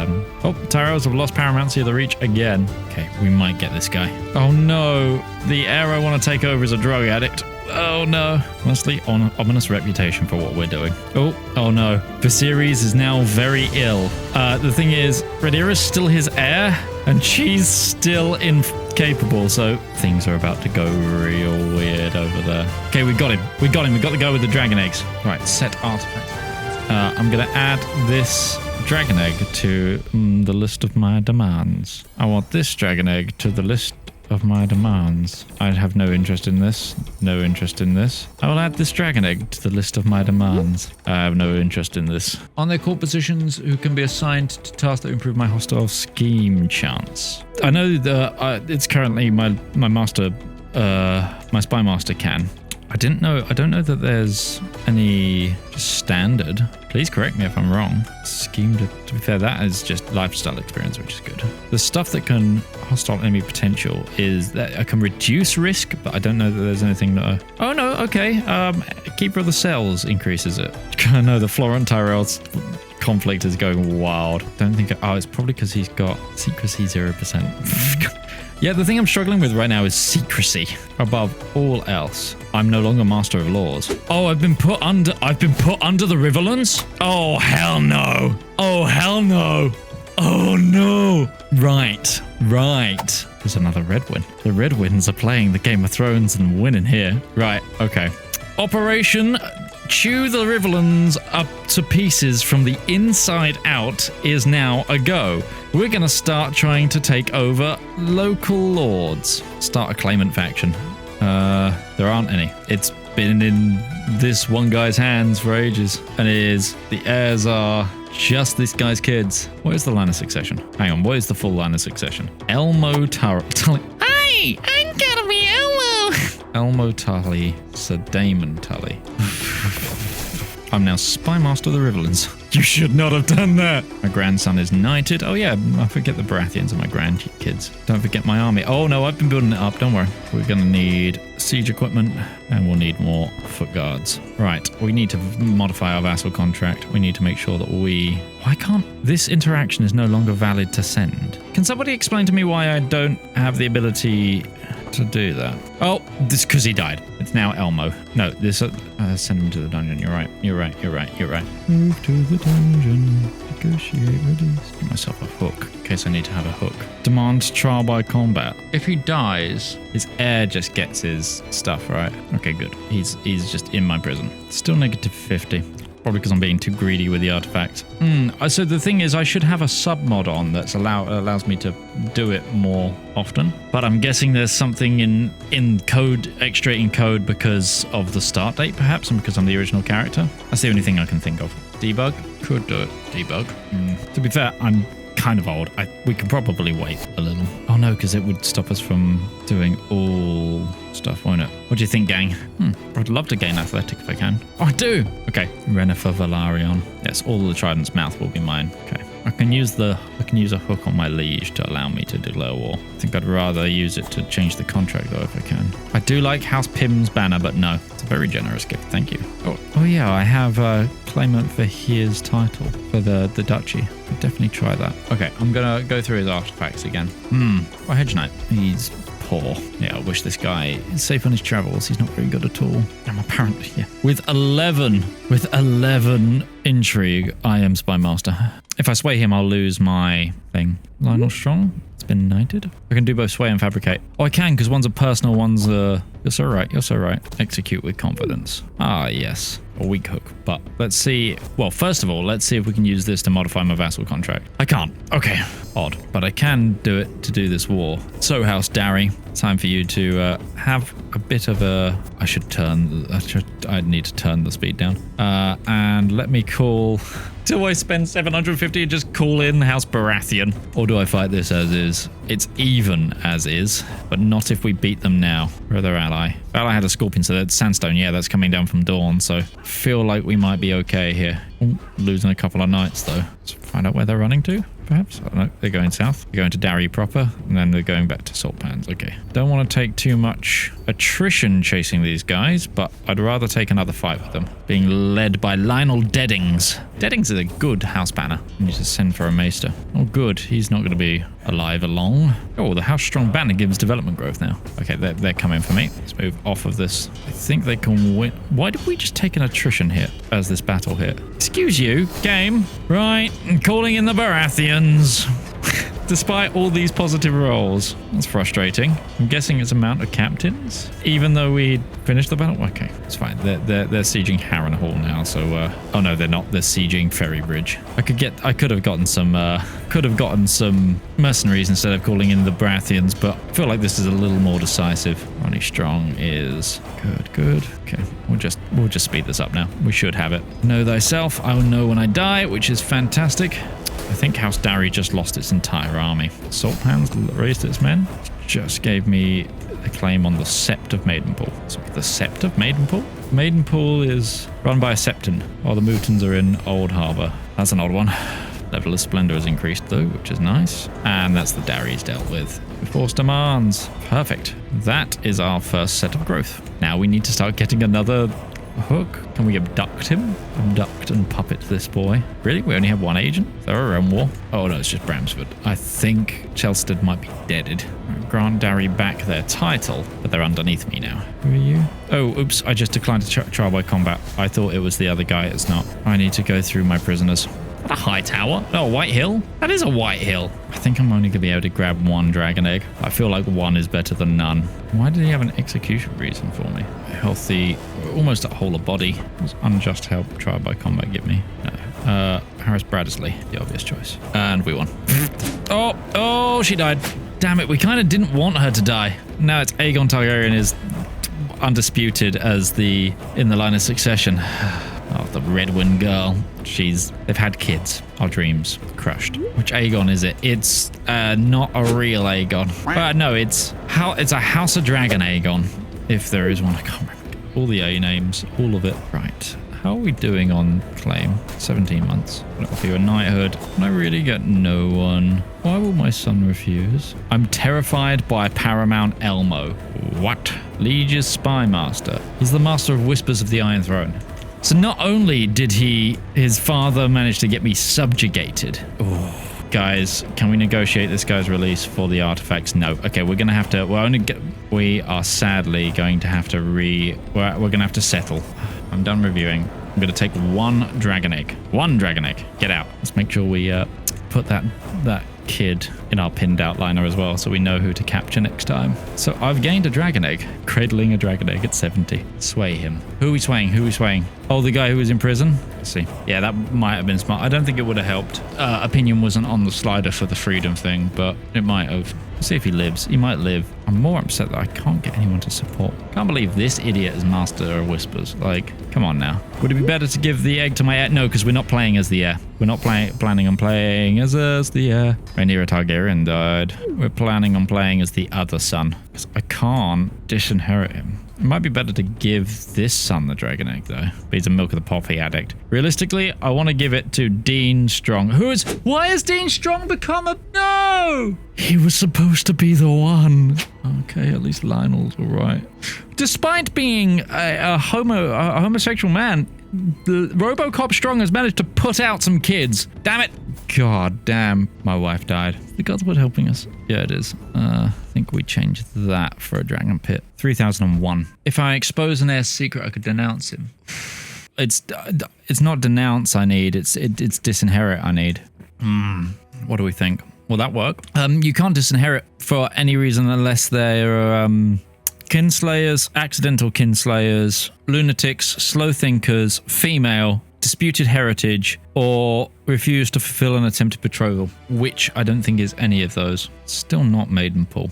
Tyrells have lost Paramount of the Reach again. Okay, we might get this guy. Oh no, the heir I want to take over is a drug addict. Oh no. Honestly, ominous reputation for what we're doing. Oh no. Viserys is now very ill. The thing is, Rhaenyra is still his heir, and she's still incapable, so things are about to go real weird over there. Okay, we got him. We got the guy with the dragon eggs. Right, set artifact. I'm going to add this dragon egg to the list of my demands. I want this dragon egg to the list of my demands. I have no interest in this. No interest in this. I will add this dragon egg to the list of my demands. I have no interest in this. On their court positions who can be assigned to tasks that improve my hostile scheme chance. I know that it's currently my master, my spy master can. I don't know that there's any standard. Please correct me if I'm wrong. Scheme, to be fair, that is just lifestyle experience, which is good. The stuff that can hostile enemy potential is that I can reduce risk, but I don't know that there's anything that oh no, okay. Keeper of the Cells increases it. I know the Florent Tyrell's conflict is going wild. Don't think, it's probably because he's got secrecy 0%. Yeah, the thing I'm struggling with right now is secrecy. Above all else, I'm no longer master of laws. Oh, I've been put under the Riverlands? Oh, hell no. Oh, hell no. Oh, no. Right. There's another Red Win. The Red Wins are playing the Game of Thrones and winning here. Right, okay. Operation Chew the Riverlands up to pieces from the inside out is now a go. We're going to start trying to take over local lords. Start a claimant faction. There aren't any. It's been in this one guy's hands for ages. And the heirs are just this guy's kids. What is the line of succession? Hang on, what is the full line of succession? Elmo Tully. Hi, I'm gonna be Elmo. Elmo Tully, Sir Damon Tully. I'm now Spy Master of the Riverlands. You should not have done that. My grandson is knighted. Oh yeah, I forget the Baratheons are my grandkids. Don't forget my army. Oh no, I've been building it up. Don't worry. We're going to need siege equipment and we'll need more foot guards. Right, we need to modify our vassal contract. We need to make sure that why can't this interaction is no longer valid to send? Can somebody explain to me why I don't have the ability to do that? Oh, this because he died. It's now Elmo. No, this send him to the dungeon. You're right. Move to the dungeon. Negotiate release. Get myself a hook in case I need to have a hook. Demand trial by combat. If he dies, his heir just gets his stuff, right? Okay, good. He's just in my prison. Still negative 50. Probably because I'm being too greedy with the artifact. So the thing is, I should have a sub-mod on that allows me to do it more often. But I'm guessing there's something in code, extracting code because of the start date, perhaps, and because I'm the original character. That's the only thing I can think of. Debug? Could do it. Debug. To be fair, I'm kind of old. We can probably wait a little. Oh no, because it would stop us from doing all stuff, won't it? What do you think, gang? I'd love to gain athletic if I can. Oh, I do. Okay, Renifer Valyrian. Yes, all of the Trident's mouth will be mine. Okay, I can use a hook on my liege to allow me to declare war. I think I'd rather use it to change the contract though if I can. I do like House Pym's banner, but no, it's a very generous gift. Thank you. Oh yeah, I have a claimant for his title for the duchy. I'd definitely try that. Okay, I'm gonna go through his artifacts again. Well, Hedge Knight. He's poor. Yeah, I wish this guy is safe on his travels. He's not very good at all. I'm apparently, yeah. With 11 intrigue, I am Spy Master. If I sway him, I'll lose my thing. Lyonel Strong? It's been knighted. I can do both sway and fabricate. Oh, I can, because one's a personal, one's a... You're so right. Execute with confidence. Ah, yes. A weak hook. But let's see. Well, first of all, let's see if we can use this to modify my vassal contract. I can't. Okay. Odd. But I can do it to do this war. So, House Darry, time for you to have a bit of a... I need to turn the speed down. And let me call till I spend 750 and just call in House Baratheon? Or do I fight this as is? It's even as is, but not if we beat them now. Where are their ally? Ally had a scorpion, so that's sandstone. Yeah, that's coming down from dawn, so feel like we might be okay here. Ooh, losing a couple of knights, though. Let's find out where they're running to, perhaps. I don't know. They're going south. They're going to Darry proper, and then they're going back to Salt Pans. Okay. Don't want to take too much attrition chasing these guys, but I'd rather take another fight with them. Being led by Lyonel Deadings. Deadings is a good house banner. I need to send for a Maester. Oh, good. He's not going to be alive along. Oh, the House Strong banner gives development growth now. Okay, they're coming for me. Let's move off of this. I think they can win. Why did we just take an attrition hit as this battle hit? Excuse you, game. Right, I'm calling in the Baratheons. Despite all these positive rolls. That's frustrating. I'm guessing it's amount of captains, even though we finished the battle. Okay, it's fine. They're sieging Harrenhal now. So, oh no, they're not. They're sieging Ferry Bridge. I could have gotten some mercenaries instead of calling in the Baratheons, but I feel like this is a little more decisive. Ronnie Strong is good. Okay, we'll just speed this up now. We should have it. Know thyself. I will know when I die, which is fantastic. I think House Darry just lost its entire army. Salt Pans raised its men. Just gave me a claim on the Sept of Maidenpool. So the Sept of Maidenpool? Maidenpool is run by a Septon, while the Mootons are in Old Harbour. That's an odd one. Level of Splendor has increased though, which is nice. And that's the Darry's dealt with. Force demands. Perfect. That is our first set of growth. Now we need to start getting another hook. Can we abduct him? Abduct and puppet this boy. Really? We only have one agent? Is there a realm war? Oh no, it's just Bramsford. I think Chelstead might be deaded. Grant Darry back their title, but they're underneath me now. Who are you? Oh, oops. I just declined to trial by combat. I thought it was the other guy. It's not. I need to go through my prisoners. A high tower? No, a White Hill? That is a White Hill. I think I'm only going to be able to grab one dragon egg. I feel like one is better than none. Why did he have an execution reason for me? Healthy, almost a whole of body. Was unjust help trial by combat get me? No. Harris Braddersley, the obvious choice. And we won. Oh, she died. Damn it, we kind of didn't want her to die. Now it's Aegon Targaryen is undisputed as in the line of succession. Oh, the Redwyn girl. They've had kids. Our dreams crushed. Which Aegon is it? It's not a real Aegon. No, it's a House of Dragon Aegon. If there is one, I can't remember. All the A names, all of it. Right. How are we doing on claim? 17 months. I'll offer you a knighthood. And I really get no one. Why will my son refuse? I'm terrified by Paramount Elmo. What? Liege's spy master. He's the master of Whispers of the Iron Throne. So not only did his father manage to get me subjugated. Oh, guys, can we negotiate this guy's release for the artifacts? No. Okay, we're going to have to, we are sadly going to have to we're going to have to settle. I'm done reviewing. I'm going to take one dragon egg. One dragon egg. Get out. Let's make sure we put that kid in our pinned outliner as well, so we know who to capture next time. So I've gained a dragon egg, cradling a dragon egg at 70. Sway him. Who are we swaying? Oh, the guy who was in prison? Let's see. Yeah, that might have been smart. I don't think it would have helped. Opinion wasn't on the slider for the freedom thing, but it might have. Let's see if he lives. He might live. I'm more upset that I can't get anyone to support. Can't believe this idiot is Master of Whispers. Like, come on now. Would it be better to give the egg to my heir? No, because we're not playing as the heir. We're not planning on playing as the heir. Rhaenyra Targaryen died. We're planning on playing as the other son. Because I can't disinherit him. It might be better to give this son the dragon egg, though. But he's a milk of the poppy addict. Realistically, I want to give it to Dean Strong. Why has Dean Strong become a... No! He was supposed to be the one. Okay, at least Lionel's all right. Despite being a homosexual man, the RoboCop Strong has managed to put out some kids. Damn it. God damn, my wife died. The gods were helping us. Yeah, it is. I think we changed that for a dragon pit. 3001. If I expose an heir's secret, I could denounce him. It's not denounce I need. It's disinherit I need. What do we think? Will that work? You can't disinherit for any reason unless they're kinslayers, accidental kinslayers, lunatics, slow thinkers, female, disputed heritage, or refuse to fulfill an attempted betrothal, which I don't think is any of those. Still not Maidenpool.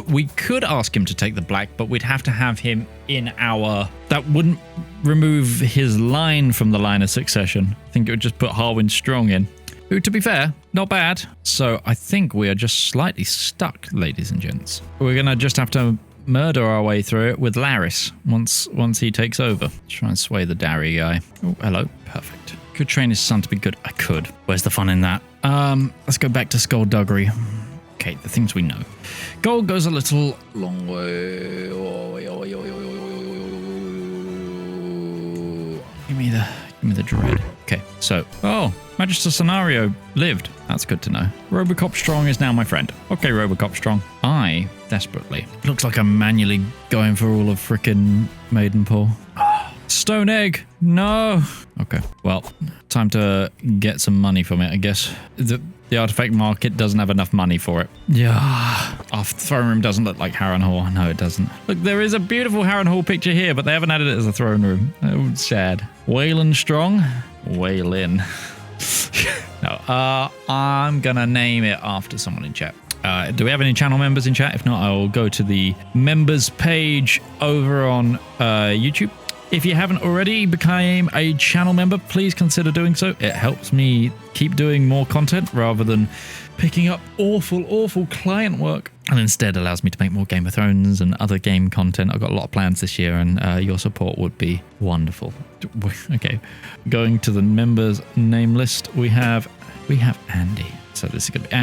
We could ask him to take the black, but we'd have to have him in our... That wouldn't remove his line from the line of succession. I think it would just put Harwin strong in. Who, to be fair, not bad. So I think we are just slightly stuck, ladies and gents. We're going to just have to murder our way through it with Larys once he takes over. Try and sway the Darry guy. Oh, hello. Perfect. Could train his son to be good. I could. Where's the fun in that? Let's go back to skullduggery. Okay, the things we know. Gold goes a little long way. Give me the dread. Okay, so Magister Scenario lived. That's good to know. Robocop Strong is now my friend. Okay, Robocop Strong. I desperately. Looks like I'm manually going for all of frickin' Maidenpool. Stone egg. No. Okay. Well, time to get some money from it, I guess. The artifact market doesn't have enough money for it. Yeah. Our throne room doesn't look like Harrenhal. No, it doesn't. Look, there is a beautiful Harrenhal picture here, but they haven't added it as a throne room. Oh, sad. Wailing Strong. Waylin. No. I'm gonna name it after someone in chat. Do we have any channel members in chat? If not, I will go to the members page over on YouTube. If you haven't already become a channel member, please consider doing so. It helps me keep doing more content rather than picking up awful client work. And instead allows me to make more Game of Thrones and other game content. I've got a lot of plans this year, and your support would be wonderful. Okay, going to the members name list, we have Andy. So this is going to be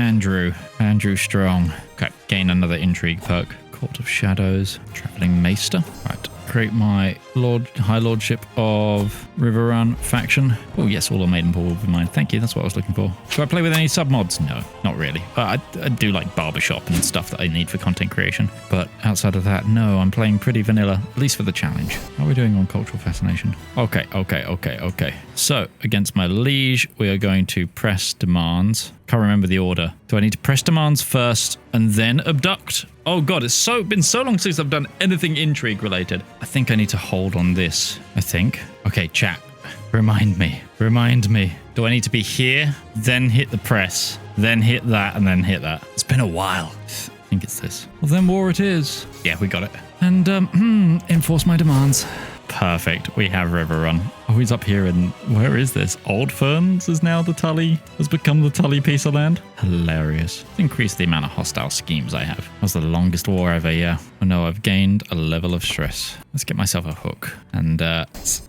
Andrew Strong. Okay, gain another intrigue perk. Court of Shadows, Traveling Maester. Right. Create my High Lordship of Riverrun faction. Oh yes, all the Maidenpool will be mine. Thank you, that's what I was looking for. Do I play with any submods? No, not really. I do like barbershop and stuff that I need for content creation. But outside of that, no, I'm playing pretty vanilla, at least for the challenge. How are we doing on Cultural Fascination? Okay. So, against my liege, we are going to press demands. Can't remember the order. Do I need to press demands first and then abduct? Oh god, it's been so long since I've done anything intrigue related. I think I need to hold on this, I think. Okay, chat, remind me. Do I need to be here, then hit the press, then hit that, and then hit that? It's been a while. I think it's this. Well, then war it is. Yeah, we got it. And, enforce my demands. Perfect. We have Riverrun. Oh, he's up here in... Where is this? Old Ferns is now the Tully... Has become the Tully piece of land. Hilarious. Increase the amount of hostile schemes I have. That was the longest war ever, yeah. I know I've gained a level of stress. Let's get myself a hook and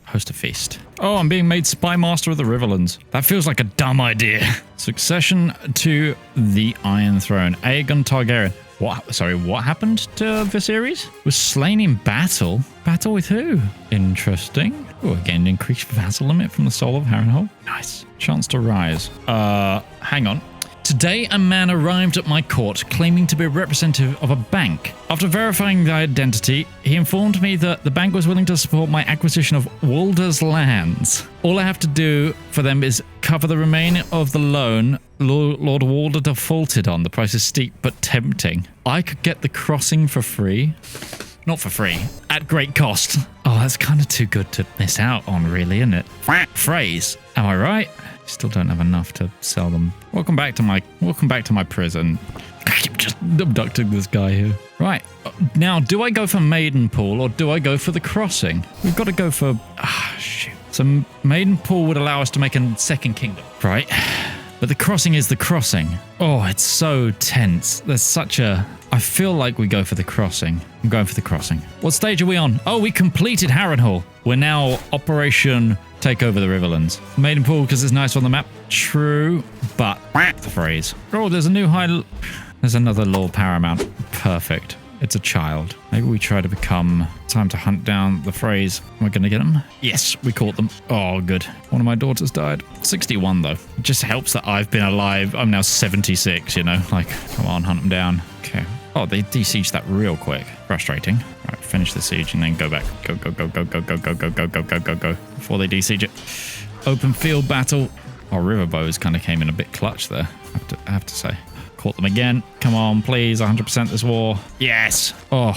host a feast. Oh, I'm being made Spy Master of the Riverlands. That feels like a dumb idea. Succession to the Iron Throne. Aegon Targaryen. What happened to Viserys? Was slain in battle? Battle with who? Interesting. Oh, again, increased vassal limit from the Soul of Harrenhal. Nice. Chance to rise. Hang on. Today, a man arrived at my court claiming to be a representative of a bank. After verifying the identity, he informed me that the bank was willing to support my acquisition of Walder's lands. All I have to do for them is cover the remaining of the loan Lord Walder defaulted on. The price is steep but tempting. I could get the crossing for free. Not for free, at great cost. Oh, that's kind of too good to miss out on, really, isn't it? Phrase. Am I right? Still don't have enough to sell them. Welcome back to my prison. I keep just abducting this guy here. Right. Now, do I go for Maidenpool or do I go for the crossing? We've got to go for... shoot. So Maidenpool would allow us to make a second kingdom. Right. But the crossing is the crossing. Oh, it's so tense. There's such a... I feel like we go for the crossing. I'm going for the crossing. What stage are we on? Oh, we completed Harrenhal. We're now Operation Take Over the Riverlands. Maidenpool because it's nice on the map. True, but the phrase. Oh, there's a new There's another Lord Paramount. Perfect. It's a child. Maybe we try to become... Time to hunt down the phrase. Am I going to get them? Yes, we caught them. Oh, good. One of my daughters died. 61, though. It just helps that I've been alive. I'm now 76, you know? Like, come on, hunt them down. Okay. Oh, they de-sieged that real quick. Frustrating. All right, finish the siege and then go back. Go. Before they de-siege it. Open field battle. Oh, Riverbows kind of came in a bit clutch there, I have to say. Caught them again. Come on, please. 100% this war. Yes. Oh,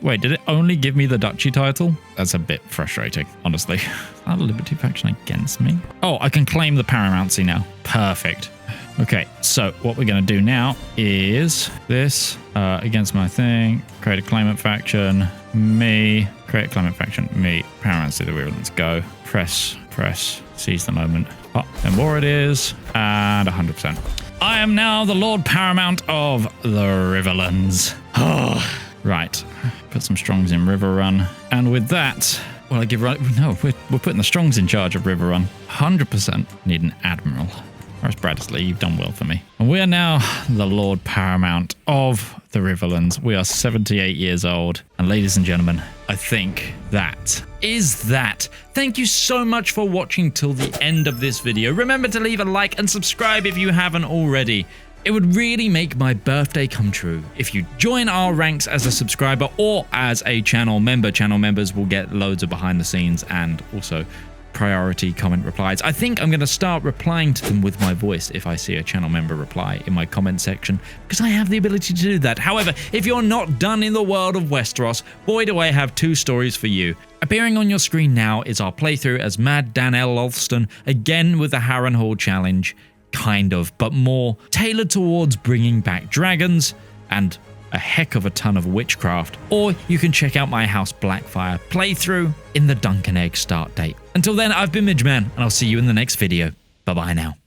wait, did it only give me the duchy title? That's a bit frustrating, honestly. Is that a Liberty faction against me? Oh, I can claim the paramountcy now. Perfect. Okay, so what we're going to do now is this against my thing, create a claimant faction, me, create a claimant faction, me, Paramount to the Riverlands, go, press, seize the moment. Oh, and war it is, and 100%. I am now the Lord Paramount of the Riverlands. Oh, right, put some strongs in River Run, and with that, well, I give right. No, we're putting the strongs in charge of River Run. 100% need an admiral. Whereas Bradley, you've done well for me. And we are now the Lord Paramount of the Riverlands. We are 78 years old. And ladies and gentlemen, I think that is that. Thank you so much for watching till the end of this video. Remember to leave a like and subscribe if you haven't already. It would really make my birthday come true if you join our ranks as a subscriber or as a channel member. Channel members will get loads of behind the scenes and also priority comment replies. I think I'm going to start replying to them with my voice if I see a channel member reply in my comment section, because I have the ability to do that. However, if you're not done in the world of Westeros, boy do I have two stories for you. Appearing on your screen now is our playthrough as Mad Danelle Ulfston, again with the Harrenhal challenge, kind of, but more tailored towards bringing back dragons and a heck of a ton of witchcraft. Or you can check out my House Blackfire playthrough in the Dunk and Egg start date. Until then, I've been Midgeman, and I'll see you in the next video. Bye-bye now.